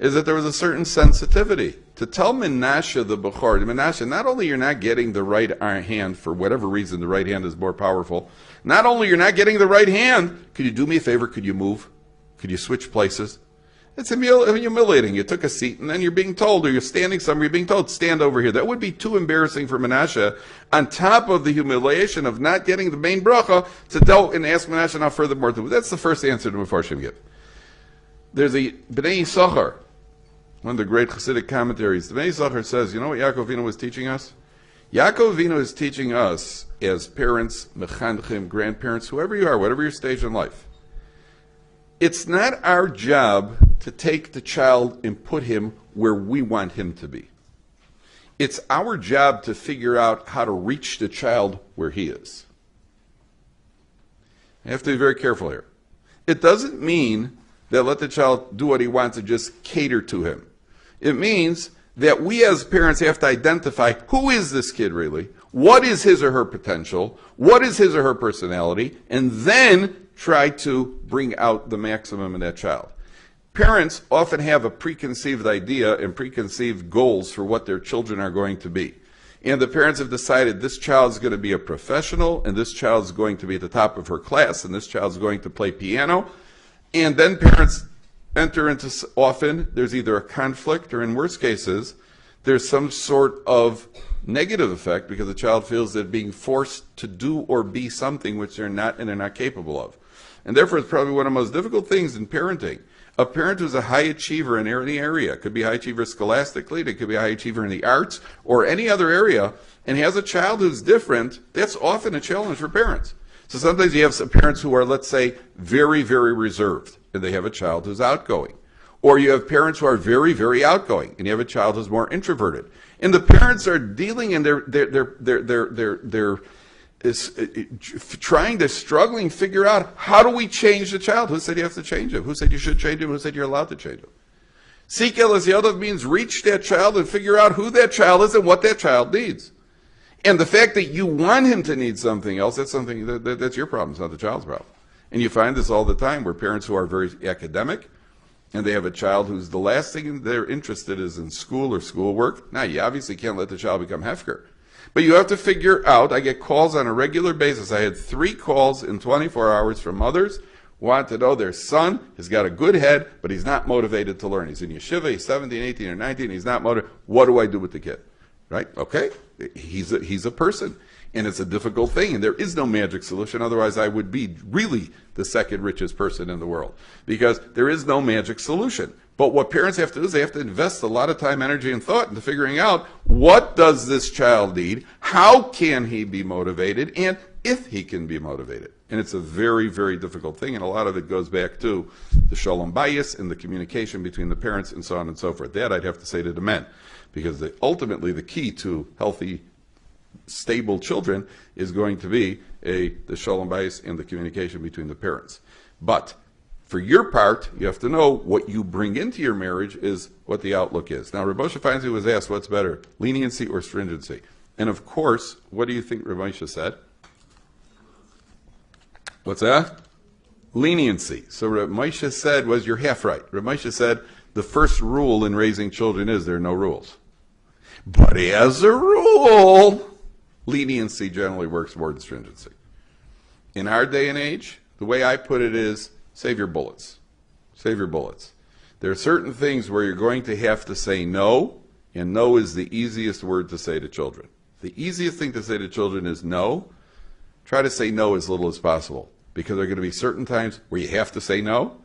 is that there was a certain sensitivity. To tell Menashe the Bechor, Menashe, not only you're not getting the right hand, for whatever reason the right hand is more powerful, not only you're not getting the right hand, could you do me a favor, could you move? Could you switch places? It's humiliating. You took a seat and then you're being told, or you're standing somewhere, you're being told, stand over here. That would be too embarrassing for Menashe, on top of the humiliation of not getting the main bracha, to go and ask Menashe now furthermore to. That's the first answer to Mefarshim give. There's a Bnei Yisachar, one of the great Hasidic commentaries. The Bnei Yisachar says, you know what Yaakov Avinu was teaching us? Yaakov Avinu is teaching us as parents, mechanchim, grandparents, whoever you are, whatever your stage in life. It's not our job to take the child and put him where we want him to be. It's our job to figure out how to reach the child where he is. I have to be very careful here. It doesn't mean that let the child do what he wants and just cater to him. It means that we as parents have to identify who is this kid really, what is his or her potential, what is his or her personality, and then try to bring out the maximum in that child. Parents often have a preconceived idea and preconceived goals for what their children are going to be. And the parents have decided this child is going to be a professional, and this child is going to be at the top of her class, and this child is going to play piano. And then parents enter into, often, there's either a conflict, or in worst cases, there's some sort of negative effect because the child feels they're being forced to do or be something which they're not and they're not capable of. And therefore, it's probably one of the most difficult things in parenting. A parent who's a high achiever in any area, could be a high achiever scholastically, it could be a high achiever in the arts, or any other area, and has a child who's different, that's often a challenge for parents. So sometimes you have some parents who are, let's say, very, very reserved, and they have a child who's outgoing. Or you have parents who are very, very outgoing, and you have a child who's more introverted. And the parents are dealing, and they're struggling to figure out, how do we change the child? Who said you have to change him? Who said you should change him? Who said you're allowed to change him? Sikel es Yodov means reach that child and figure out who that child is and what that child needs. And the fact that you want him to need something else, that's something that's your problem, it's not the child's problem. And you find this all the time where parents who are very academic, and they have a child who's the last thing they're interested is in school or schoolwork. Now, you obviously can't let the child become hefker. But you have to figure out, I get calls on a regular basis. I had 3 calls in 24 hours from mothers who want to know their son has got a good head, but he's not motivated to learn. He's in yeshiva, he's 17, 18, or 19, he's not motivated. What do I do with the kid? Right? Okay, he's a person. And it's a difficult thing, and there is no magic solution. Otherwise, I would be really the second richest person in the world. Because there is no magic solution. But what parents have to do is they have to invest a lot of time, energy, and thought into figuring out, what does this child need? How can he be motivated? And if he can be motivated. And it's a very, very difficult thing, and a lot of it goes back to the shalom bayis and the communication between the parents and so on and so forth. That I'd have to say to the men. Because ultimately the key to healthy, stable children is going to be the shalom bayis and the communication between the parents. But for your part, you have to know what you bring into your marriage is what the outlook is. Now, Rav Moshe Feinstein was asked, what's better, leniency or stringency? And of course, what do you think Rav Moshe said? What's that? leniency. So what Moshe said was, you're half right. What Moshe said, the first rule in raising children is there are no rules. But as a rule, leniency generally works more than stringency. In our day and age, the way I put it is, save your bullets. Save your bullets. There are certain things where you're going to have to say no, and no is the easiest word to say to children. The easiest thing to say to children is no. Try to say no as little as possible, because there are going to be certain times where you have to say no,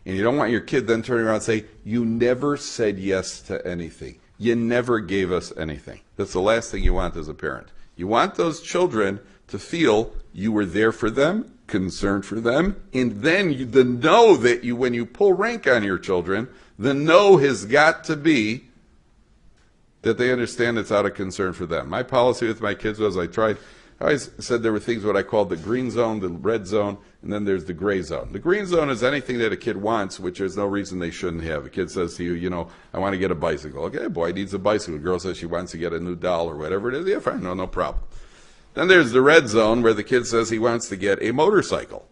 and you don't want your kid then turning around and say, you never said yes to anything. You never gave us anything. That's the last thing you want as a parent. You want those children to feel you were there for them, concerned for them, and then the no that you, when you pull rank on your children, the no has got to be that they understand it's out of concern for them. My policy with my kids was I always said there were things what I called the green zone, the red zone, and then there's the gray zone. The green zone is anything that a kid wants, which there's no reason they shouldn't have. A kid says to you, you know, I want to get a bicycle. Okay, boy needs a bicycle. A girl says she wants to get a new doll or whatever it is. Yeah, fine, no problem. Then there's the red zone where the kid says he wants to get a motorcycle,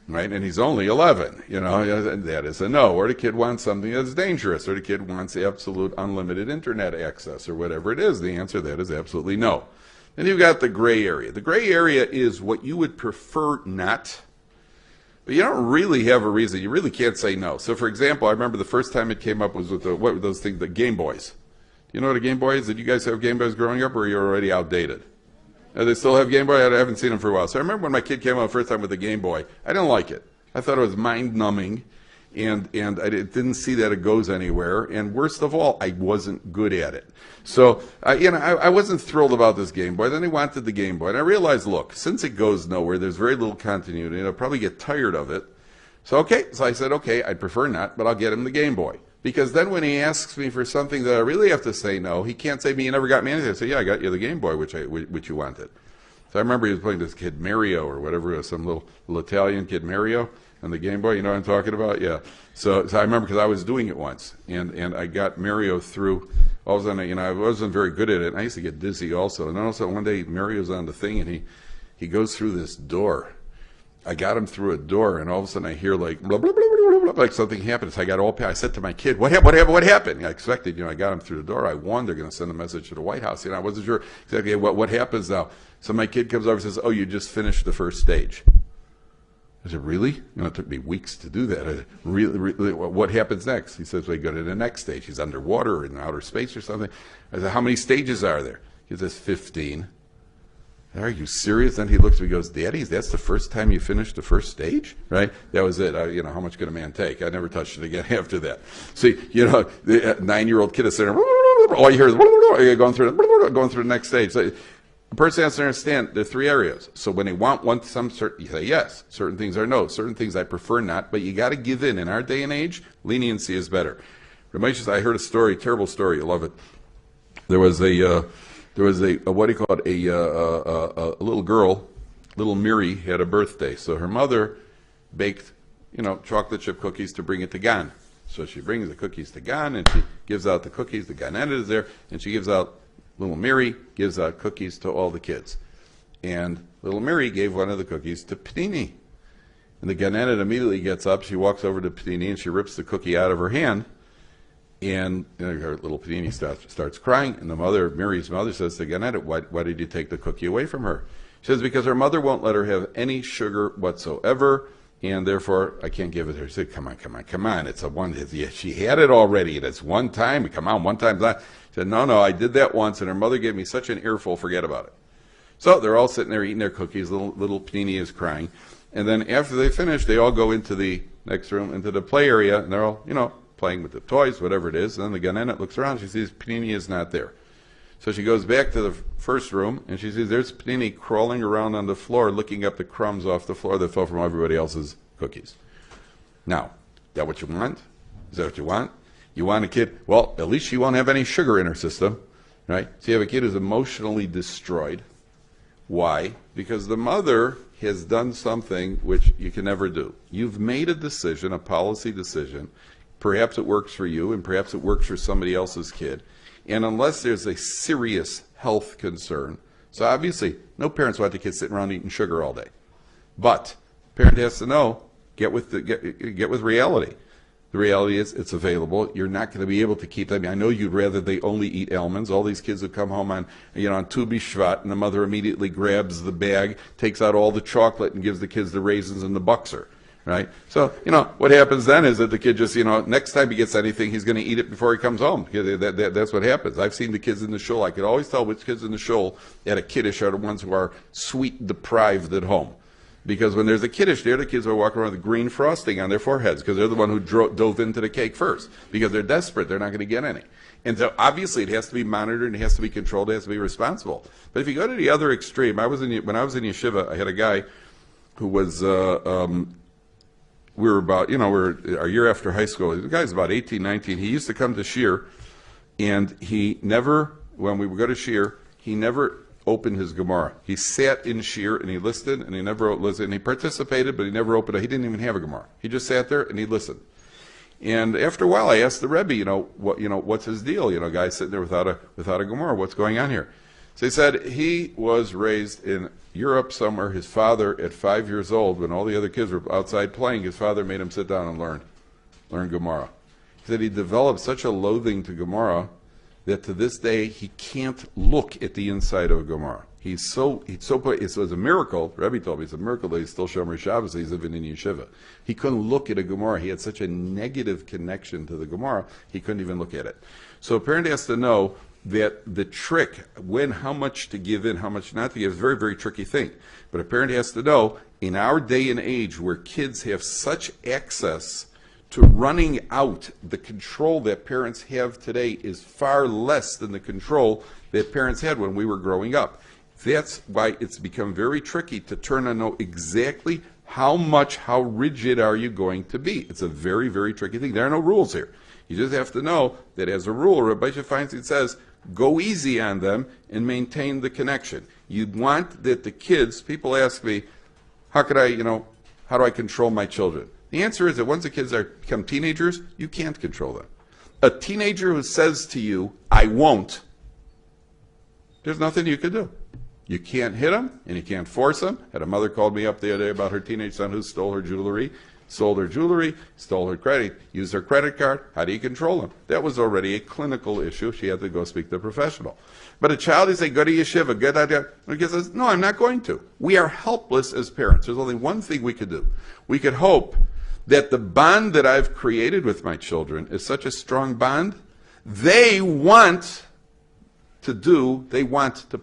right? And he's only 11, you know, and that is a no. Or the kid wants something that's dangerous, or the kid wants absolute unlimited internet access, or whatever it is. The answer to that is absolutely no. Then you've got the gray area. The gray area is what you would prefer not, but you don't really have a reason. You really can't say no. So, for example, I remember the first time it came up was with what were those things, the Game Boys. Do you know what a Game Boy is? Did you guys have Game Boys growing up, or are you already outdated? They still have Game Boy? I haven't seen them for a while. So I remember when my kid came out the first time with the Game Boy, I didn't like it. I thought it was mind-numbing, and I didn't see that it goes anywhere. And worst of all, I wasn't good at it. So, I wasn't thrilled about this Game Boy. Then he wanted the Game Boy. And I realized, look, since it goes nowhere, there's very little continuity, and I'll probably get tired of it. So I said, okay, I'd prefer not, but I'll get him the Game Boy. Because then when he asks me for something that I really have to say no, he can't say to me, you never got me anything. I say, yeah, I got you the Game Boy, which you wanted. So I remember he was playing this kid Mario or whatever it was, some little Italian kid Mario on the Game Boy. You know what I'm talking about? Yeah. So I remember because I was doing it once, and I got Mario through. All of a sudden, I wasn't very good at it, and I used to get dizzy also. And then also one day Mario's on the thing, and he goes through this door. I got him through a door, and all of a sudden I hear like blah, blah, blah, blah, blah, like something happened. So I got all I said to my kid, what happened? I expected, I got him through the door. I warned they're going to send a message to the White House. I wasn't sure exactly what happens now. So my kid comes over and says, oh, you just finished the first stage. I said, really? It took me weeks to do that. I said, really, what happens next? He says, we go to the next stage. He's underwater or in outer space or something. I said, how many stages are there? He says, 15. Are you serious? Then he looks at me and goes, Daddy, that's the first time you finished the first stage? Right? That was it. How much could a man take? I never touched it again after that. See, the 9-year-old kid is sitting there, all you hear is going through the next stage. So, a person has to understand there are 3 areas. So when they want you say yes. Certain things are no. Certain things I prefer not. But you got to give in. In our day and age, leniency is better. I heard a story, terrible story. I love it. There was a what do you call it? A little girl, little Miri, had a birthday. So her mother baked, chocolate chip cookies to bring it to Gan. So she brings the cookies to Gan, and she gives out the cookies. The Ganette is there, and she gives out. Little Miri gives out cookies to all the kids. And little Miri gave one of the cookies to Panini. And the Ganette immediately gets up, she walks over to Panini, and she rips the cookie out of her hand. And her little Panini starts crying, and Miri's mother says to Ganette, why did you take the cookie away from her? She says, because her mother won't let her have any sugar whatsoever, and therefore I can't give it to her. She said, come on, it's a one. She had it already, and it's one time. Come on, one time's not. She said, no, I did that once, and her mother gave me such an earful, forget about it. So they're all sitting there eating their cookies. Little Panini is crying. And then after they finish, they all go into the next room, into the play area, and they're all, playing with the toys, whatever it is. And then the Ganette looks around, she sees Panini is not there. So she goes back to the first room, and she sees there's Panini crawling around on the floor, licking up the crumbs off the floor that fell from everybody else's cookies. Now, is that what you want? Is that what you want? You want a kid, well, at least she won't have any sugar in her system, right? So you have a kid who's emotionally destroyed. Why? Because the mother has done something which you can never do. You've made a decision, a policy decision. Perhaps it works for you, and perhaps it works for somebody else's kid. And unless there's a serious health concern, so obviously no parents want the kids sitting around eating sugar all day. But parent has to know Get with reality. The reality is it's available. You're not going to be able to keep them. I know you'd rather they only eat almonds. All these kids who come home on Tu B'Shvat, and the mother immediately grabs the bag, takes out all the chocolate, and gives the kids the raisins and the Buxer. Right? So, what happens then is that the kid just, next time he gets anything, he's going to eat it before he comes home. That's what happens. I've seen the kids in the shul. I could always tell which kids in the shul at a kiddush are the ones who are sweet deprived at home. Because when there's a kiddush there, the kids are walking around with green frosting on their foreheads because they're the one who dove into the cake first. Because they're desperate. They're not going to get any. And so obviously it has to be monitored, and it has to be controlled, it has to be responsible. But if you go to the other extreme, when I was in yeshiva, I had a guy who was... we were about, we're a year after high school. The guy's about 18, 19. He used to come to Shir, and he never, when we would go to Shir, he never opened his Gemara. He sat in Shir, and he listened, and he never listened. He participated, but he never opened it. He didn't even have a Gemara. He just sat there, and he listened. And after a while, I asked the Rebbe, what's his deal? Guy sitting there without a Gemara. What's going on here? So he said he was raised in Europe somewhere. His father, at 5 years old, when all the other kids were outside playing, his father made him sit down and learn Gemara. He said he developed such a loathing to Gemara that to this day he can't look at the inside of a Gemara. It was a miracle. Rebbe told me it's a miracle that he's still Shomer Shabbos. He's living in yeshiva. He couldn't look at a Gemara. He had such a negative connection to the Gemara, he couldn't even look at it. So a parent has to know that the trick, how much to give in, how much not to give, is a very, very tricky thing. But a parent has to know, in our day and age where kids have such access to running out, the control that parents have today is far less than the control that parents had when we were growing up. That's why it's become very tricky to turn and know exactly how rigid are you going to be. It's a very, very tricky thing. There are no rules here. You just have to know that as a rule, Rabbi Feinstein says, go easy on them and maintain the connection. You want that the kids, people ask me, how do I control my children? The answer is that once the kids become teenagers, you can't control them. A teenager who says to you, I won't, there's nothing you can do. You can't hit them, and you can't force them. Had a mother called me up the other day about her teenage son who stole her jewelry, stole her credit, used her credit card. How do you control him? That was already a clinical issue. She had to go speak to a professional. But a child, you say, go to yeshiva, get out there. And the kid says, no, I'm not going to. We are helpless as parents. There's only one thing we could do. We could hope that the bond that I've created with my children is such a strong bond, they want to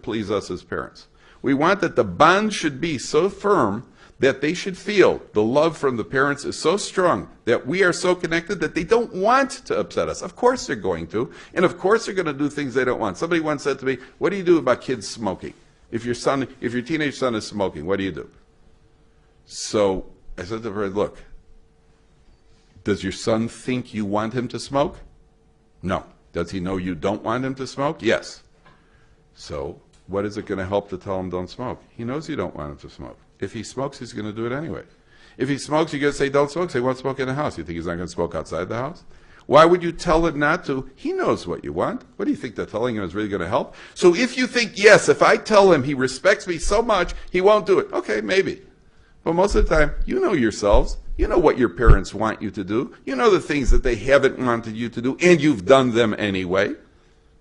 please us as parents. We want that the bond should be so firm that they should feel the love from the parents is so strong that we are so connected that they don't want to upset us. Of course they're going to, and of course they're going to do things they don't want. Somebody once said to me, what do you do about kids smoking? If your teenage son is smoking, what do you do? So I said to her, look, does your son think you want him to smoke? No. Does he know you don't want him to smoke? Yes. So what is it going to help to tell him don't smoke? He knows you don't want him to smoke. If he smokes, he's going to do it anyway. If he smokes, you're going to say don't smoke. Say, won't smoke in the house. You think he's not going to smoke outside the house? Why would you tell him not to? He knows what you want. What do you think that telling him is really going to help? So if you think, yes, if I tell him he respects me so much, he won't do it. Okay, maybe. But most of the time, you know yourselves. You know what your parents want you to do. You know the things that they haven't wanted you to do, and you've done them anyway.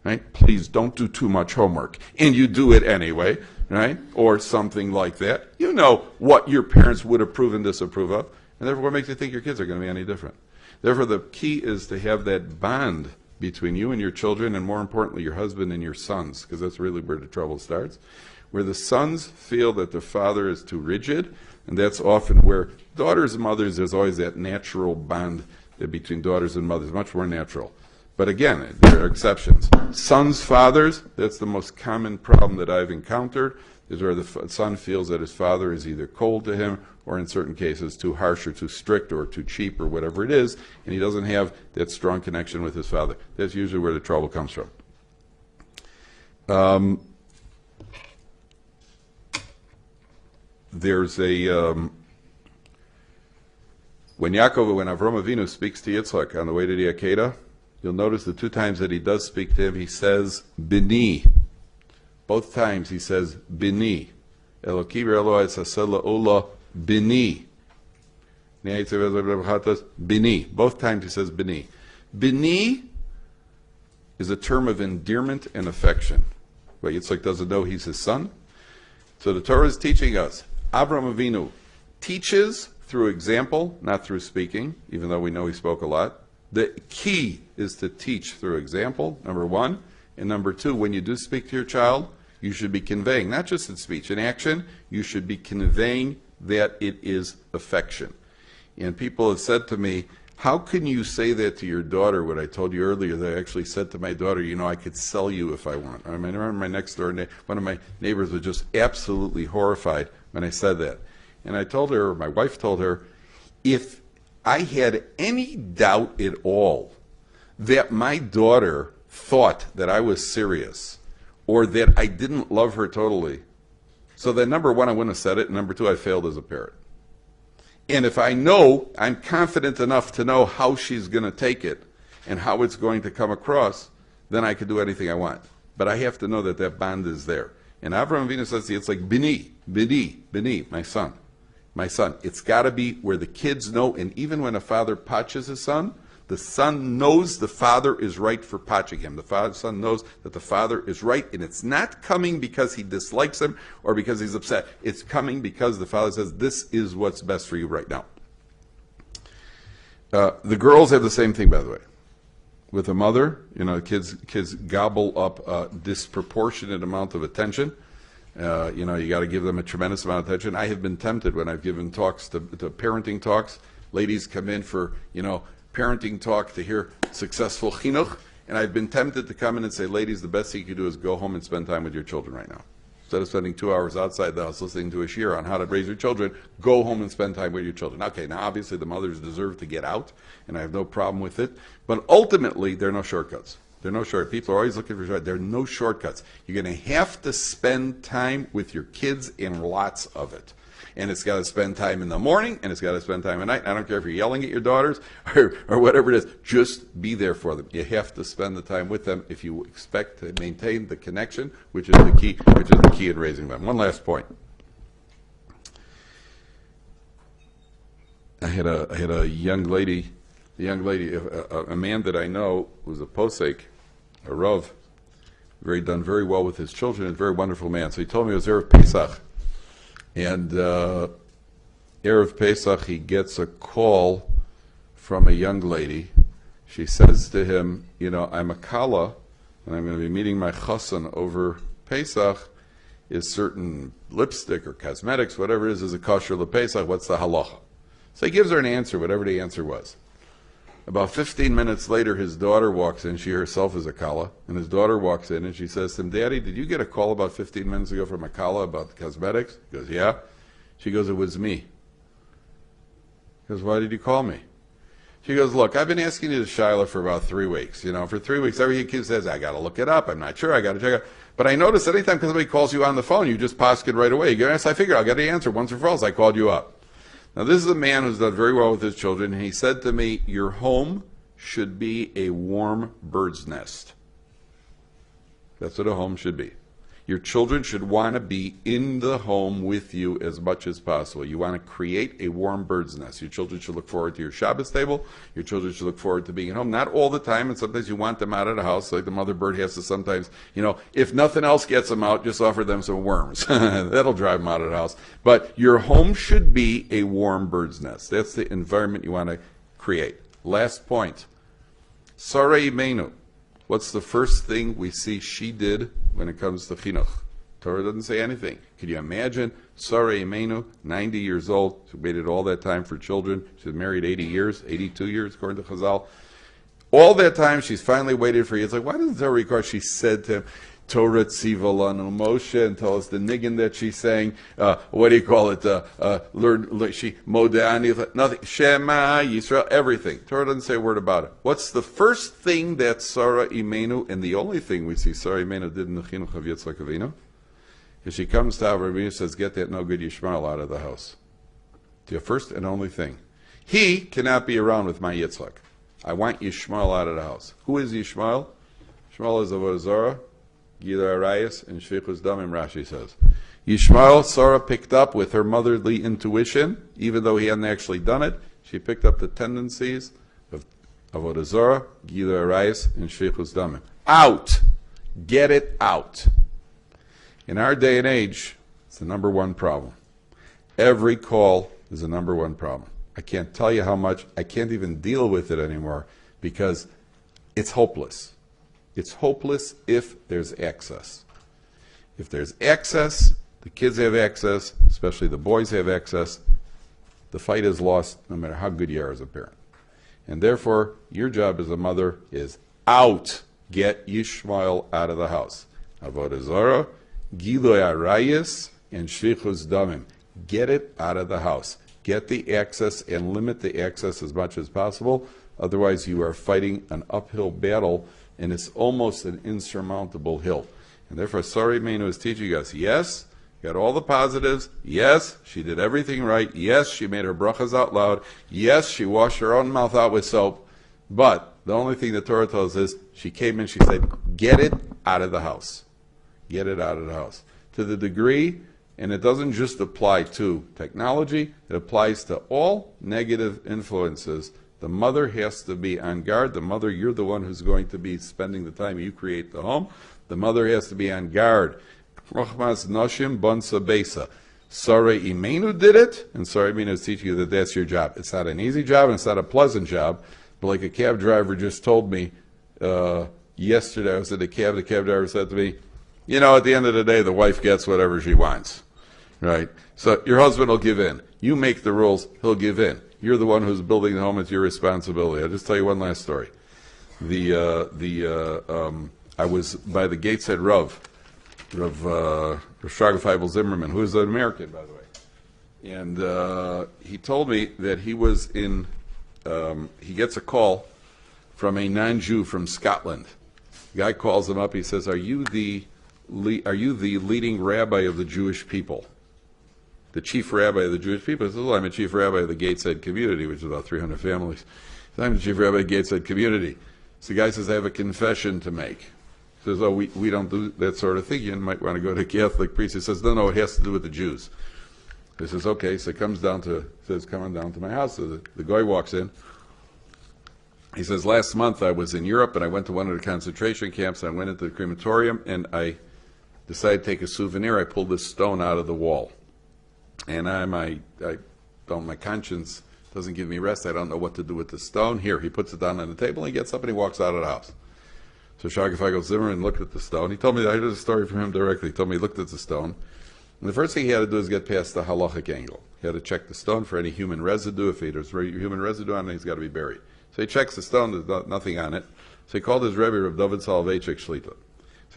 Right? Please don't do too much homework. And you do it anyway. Right? Or something like that. You know what your parents would approve and disapprove of. And therefore, what makes you think your kids are going to be any different? Therefore, the key is to have that bond between you and your children, and more importantly, your husband and your sons, because that's really where the trouble starts. Where the sons feel that the father is too rigid, and that's often where daughters and mothers, there's always that natural bond between daughters and mothers, much more natural. But again, there are exceptions. Sons, fathers, that's the most common problem that I've encountered, is where the son feels that his father is either cold to him, or in certain cases too harsh or too strict or too cheap or whatever it is, and he doesn't have that strong connection with his father. That's usually where the trouble comes from. There's when Avram Avinu speaks to Yitzchak on the way to the Akedah, you'll notice the two times that he does speak to him, he says, Bini. Both times he says, Bini. Eloki Eloah Esaseh La'olah Bini. Bini. Both times he says bini. Bini is a term of endearment and affection. But Yitzchak doesn't know he's his son. So the Torah is teaching us. Avraham Avinu teaches through example, not through speaking, even though we know he spoke a lot. The key is to teach through example, number one. And number two, when you do speak to your child, you should be conveying, not just in speech, in action, you should be conveying that it is affection. And people have said to me, how can you say that to your daughter, what I told you earlier, that I actually said to my daughter, you know, I could sell you if I want. I remember my next door, one of my neighbors was just absolutely horrified when I said that. And I told her, my wife told her, if I had any doubt at all that my daughter thought that I was serious or that I didn't love her totally, so then number one, I wouldn't have said it, and number two, I failed as a parent. And if I know, I'm confident enough to know how she's going to take it and how it's going to come across, then I could do anything I want. But I have to know that that bond is there. And Avraham Avinu says, it's like bini, bini, bini, my son. My son. It's got to be where the kids know, and even when a father patches his son, the son knows the father is right for patching him. The son knows that the father is right, and it's not coming because he dislikes him or because he's upset. It's coming because the father says, this is what's best for you right now. The girls have the same thing, by the way. With a mother, you know, kids gobble up a disproportionate amount of attention. You know, you got to give them a tremendous amount of attention. I have been tempted when I've given talks to parenting talks. Ladies come in for, you know, parenting talk to hear successful chinuch, and I've been tempted to come in and say, ladies, the best thing you can do is go home and spend time with your children right now. Instead of spending 2 hours outside the house listening to a shiur on how to raise your children, go home and spend time with your children. Okay, now obviously the mothers deserve to get out, and I have no problem with it, but ultimately there are no shortcuts. There are no shortcuts. People are always looking for shortcuts. There are no shortcuts. You're going to have to spend time with your kids, and lots of it. And it's got to spend time in the morning, and it's got to spend time at night. I don't care if you're yelling at your daughters or whatever it is. Just be there for them. You have to spend the time with them if you expect to maintain the connection, which is the key in raising them. One last point. I had a young lady, a man that I know who's a posek, a Rav, done very well with his children, a very wonderful man. So he told me it was Erev Pesach. And Erev Pesach, he gets a call from a young lady. She says to him, you know, I'm a kala, and I'm going to be meeting my chassan over Pesach. Is certain lipstick or cosmetics, whatever it is a kosher lePesach? What's the halacha? So he gives her an answer, whatever the answer was. About 15 minutes later, his daughter walks in. She herself is a kala, and his daughter walks in, and she says to him, Daddy, did you get a call about 15 minutes ago from a kala about the cosmetics? He goes, yeah. She goes, it was me. He goes, why did you call me? She goes, look, I've been asking you to Shiloh for about 3 weeks. You know, for 3 weeks, every kid says, I got to look it up. I'm not sure. I got to check it. But I notice anytime somebody calls you on the phone, you just posket right away. You go, yes, I figure I'll get the answer once and for all. So I called you up. Now, this is a man who's done very well with his children, and he said to me, your home should be a warm bird's nest. That's what a home should be. Your children should want to be in the home with you as much as possible. You want to create a warm bird's nest. Your children should look forward to your Shabbos table. Your children should look forward to being at home. Not all the time, and sometimes you want them out of the house, like the mother bird has to sometimes, you know, if nothing else gets them out, just offer them some worms. That'll drive them out of the house. But your home should be a warm bird's nest. That's the environment you want to create. Last point. Sarah Imenu. What's the first thing we see she did when it comes to chinuch? Torah doesn't say anything. Can you imagine Sarah Imenu, 90 years old, she waited all that time for children. She's married 80 years, 82 years, according to Chazal. All that time, she's finally waited for you. It's like, why doesn't Torah record? She said to him, Torah tziva lanu Moshe, and tell us the niggin that she sang. What do you call it? She modani, nothing. Shema Yisrael, everything. Torah doesn't say a word about it. What's the first thing that Sarah Imenu, and the only thing we see Sarah Imenu did in the chinuch of Yitzchak Avinu, is she comes to Avraham and says, "Get that no good Yishmael out of the house." The first and only thing. He cannot be around with my Yitzchak. I want Yishmael out of the house. Who is Yishmael? Yishmael is Avodah Zarah, Gila Arayas, and Shvichus Damim, Rashi says. Yishmael, Sarah picked up with her motherly intuition, even though he hadn't actually done it. She picked up the tendencies of avodah zarah, gilui arayos, and shfichus damim. Out! Get it out. In our day and age, it's the number one problem. Every call is the number one problem. I can't tell you how much. I can't even deal with it anymore because it's hopeless. It's hopeless if there's access. If there's access, the kids have access, especially the boys have access, the fight is lost no matter how good you are as a parent. And therefore, your job as a mother is out. Get Yishmael out of the house. Avodah zarah, gilui arayos, and shfichus damim. Get it out of the house. Get the access and limit the access as much as possible. Otherwise, you are fighting an uphill battle, and it's almost an insurmountable hill. And therefore, Sari Meinu is teaching us, yes, got all the positives. Yes, she did everything right. Yes, she made her brachas out loud. Yes, she washed her own mouth out with soap. But the only thing the Torah tells us is she came in, she said, get it out of the house. Get it out of the house. To the degree, and it doesn't just apply to technology, it applies to all negative influences. The mother has to be on guard. The mother, you're the one who's going to be spending the time you create the home. The mother has to be on guard. Rochmas Noshim Bonsa Besa. Sarah Imenu did it, and Sarah Imenu is teaching you that that's your job. It's not an easy job, and it's not a pleasant job. But like a cab driver just told me yesterday, I was in the cab driver said to me, you know, at the end of the day, the wife gets whatever she wants. Right? So your husband will give in. You make the rules, he'll give in. You're the one who's building the home, it's your responsibility. I'll just tell you one last story. I was by the Gateshead Rav Shraga Zimmerman, who is an American, by the way. And he told me that he was in, he gets a call from a non-Jew from Scotland. The guy calls him up, he says, are you the leading rabbi of the Jewish people? The chief rabbi of the Jewish people. He says, well, I'm a chief rabbi of the Gateshead community, which is about 300 families. So I'm the chief rabbi of the Gateshead community. So the guy says, I have a confession to make. He says, oh, we don't do that sort of thing. You might want to go to a Catholic priest. He says, no, it has to do with the Jews. He says, okay. So he comes down to my house. So the guy walks in. He says, last month I was in Europe and I went to one of the concentration camps. I went into the crematorium and I decided to take a souvenir. I pulled this stone out of the wall. And my conscience doesn't give me rest. I don't know what to do with the stone. Here, he puts it down on the table, and he gets up and he walks out of the house. So Shraga Zimmerman looked at the stone. He told me, I heard a story from him directly. He told me he looked at the stone. And the first thing he had to do is get past the halachic angle. He had to check the stone for any human residue. If there's human residue on it, he's got to be buried. So he checks the stone, there's nothing on it. So he called his Rebbe, Rav Dovid Shalveichik So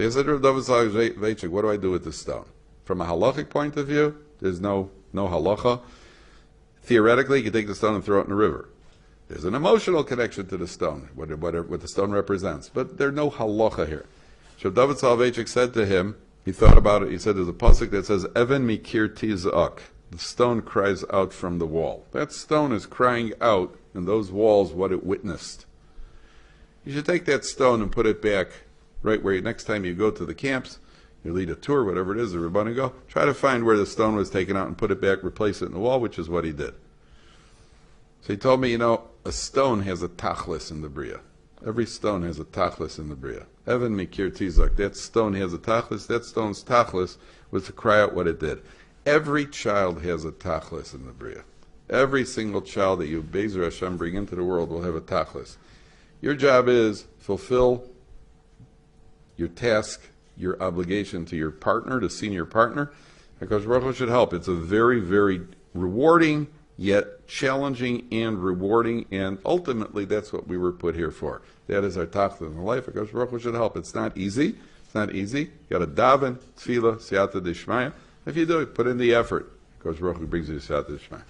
he said, Rav Dovid Shalveichik, what do I do with this stone? From a halachic point of view, there's no halacha. Theoretically, you can take the stone and throw it in the river. There's an emotional connection to the stone, what the stone represents. But there's no halacha here. So David Soloveitchik said to him, he thought about it, he said there's a pasuk that says, Even mikir tizak. The stone cries out from the wall. That stone is crying out in those walls what it witnessed. You should take that stone and put it back right where next time you go to the camps, you lead a tour, whatever it is, the Rebbeinu go, try to find where the stone was taken out and put it back, replace it in the wall, which is what he did. So he told me, a stone has a tachlis in the Bria. Every stone has a tachlis in the Bria. Even mikir tizak. That stone has a tachlis. That stone's tachlis was to cry out what it did. Every child has a tachlis in the Bria. Every single child that you, Be'ezer Hashem, bring into the world will have a tachlis. Your job is fulfill your task, your obligation to your partner, the senior partner, because Baruch Hu should help. It's a very, very rewarding, yet challenging and rewarding, and ultimately that's what we were put here for. That is our tachlis in life, because Baruch Hu should help. It's not easy. It's not easy. You got to daven, tefillah, siyata d'shmaya. If you do it, put in the effort, because Baruch Hu brings you siyata d'shmaya.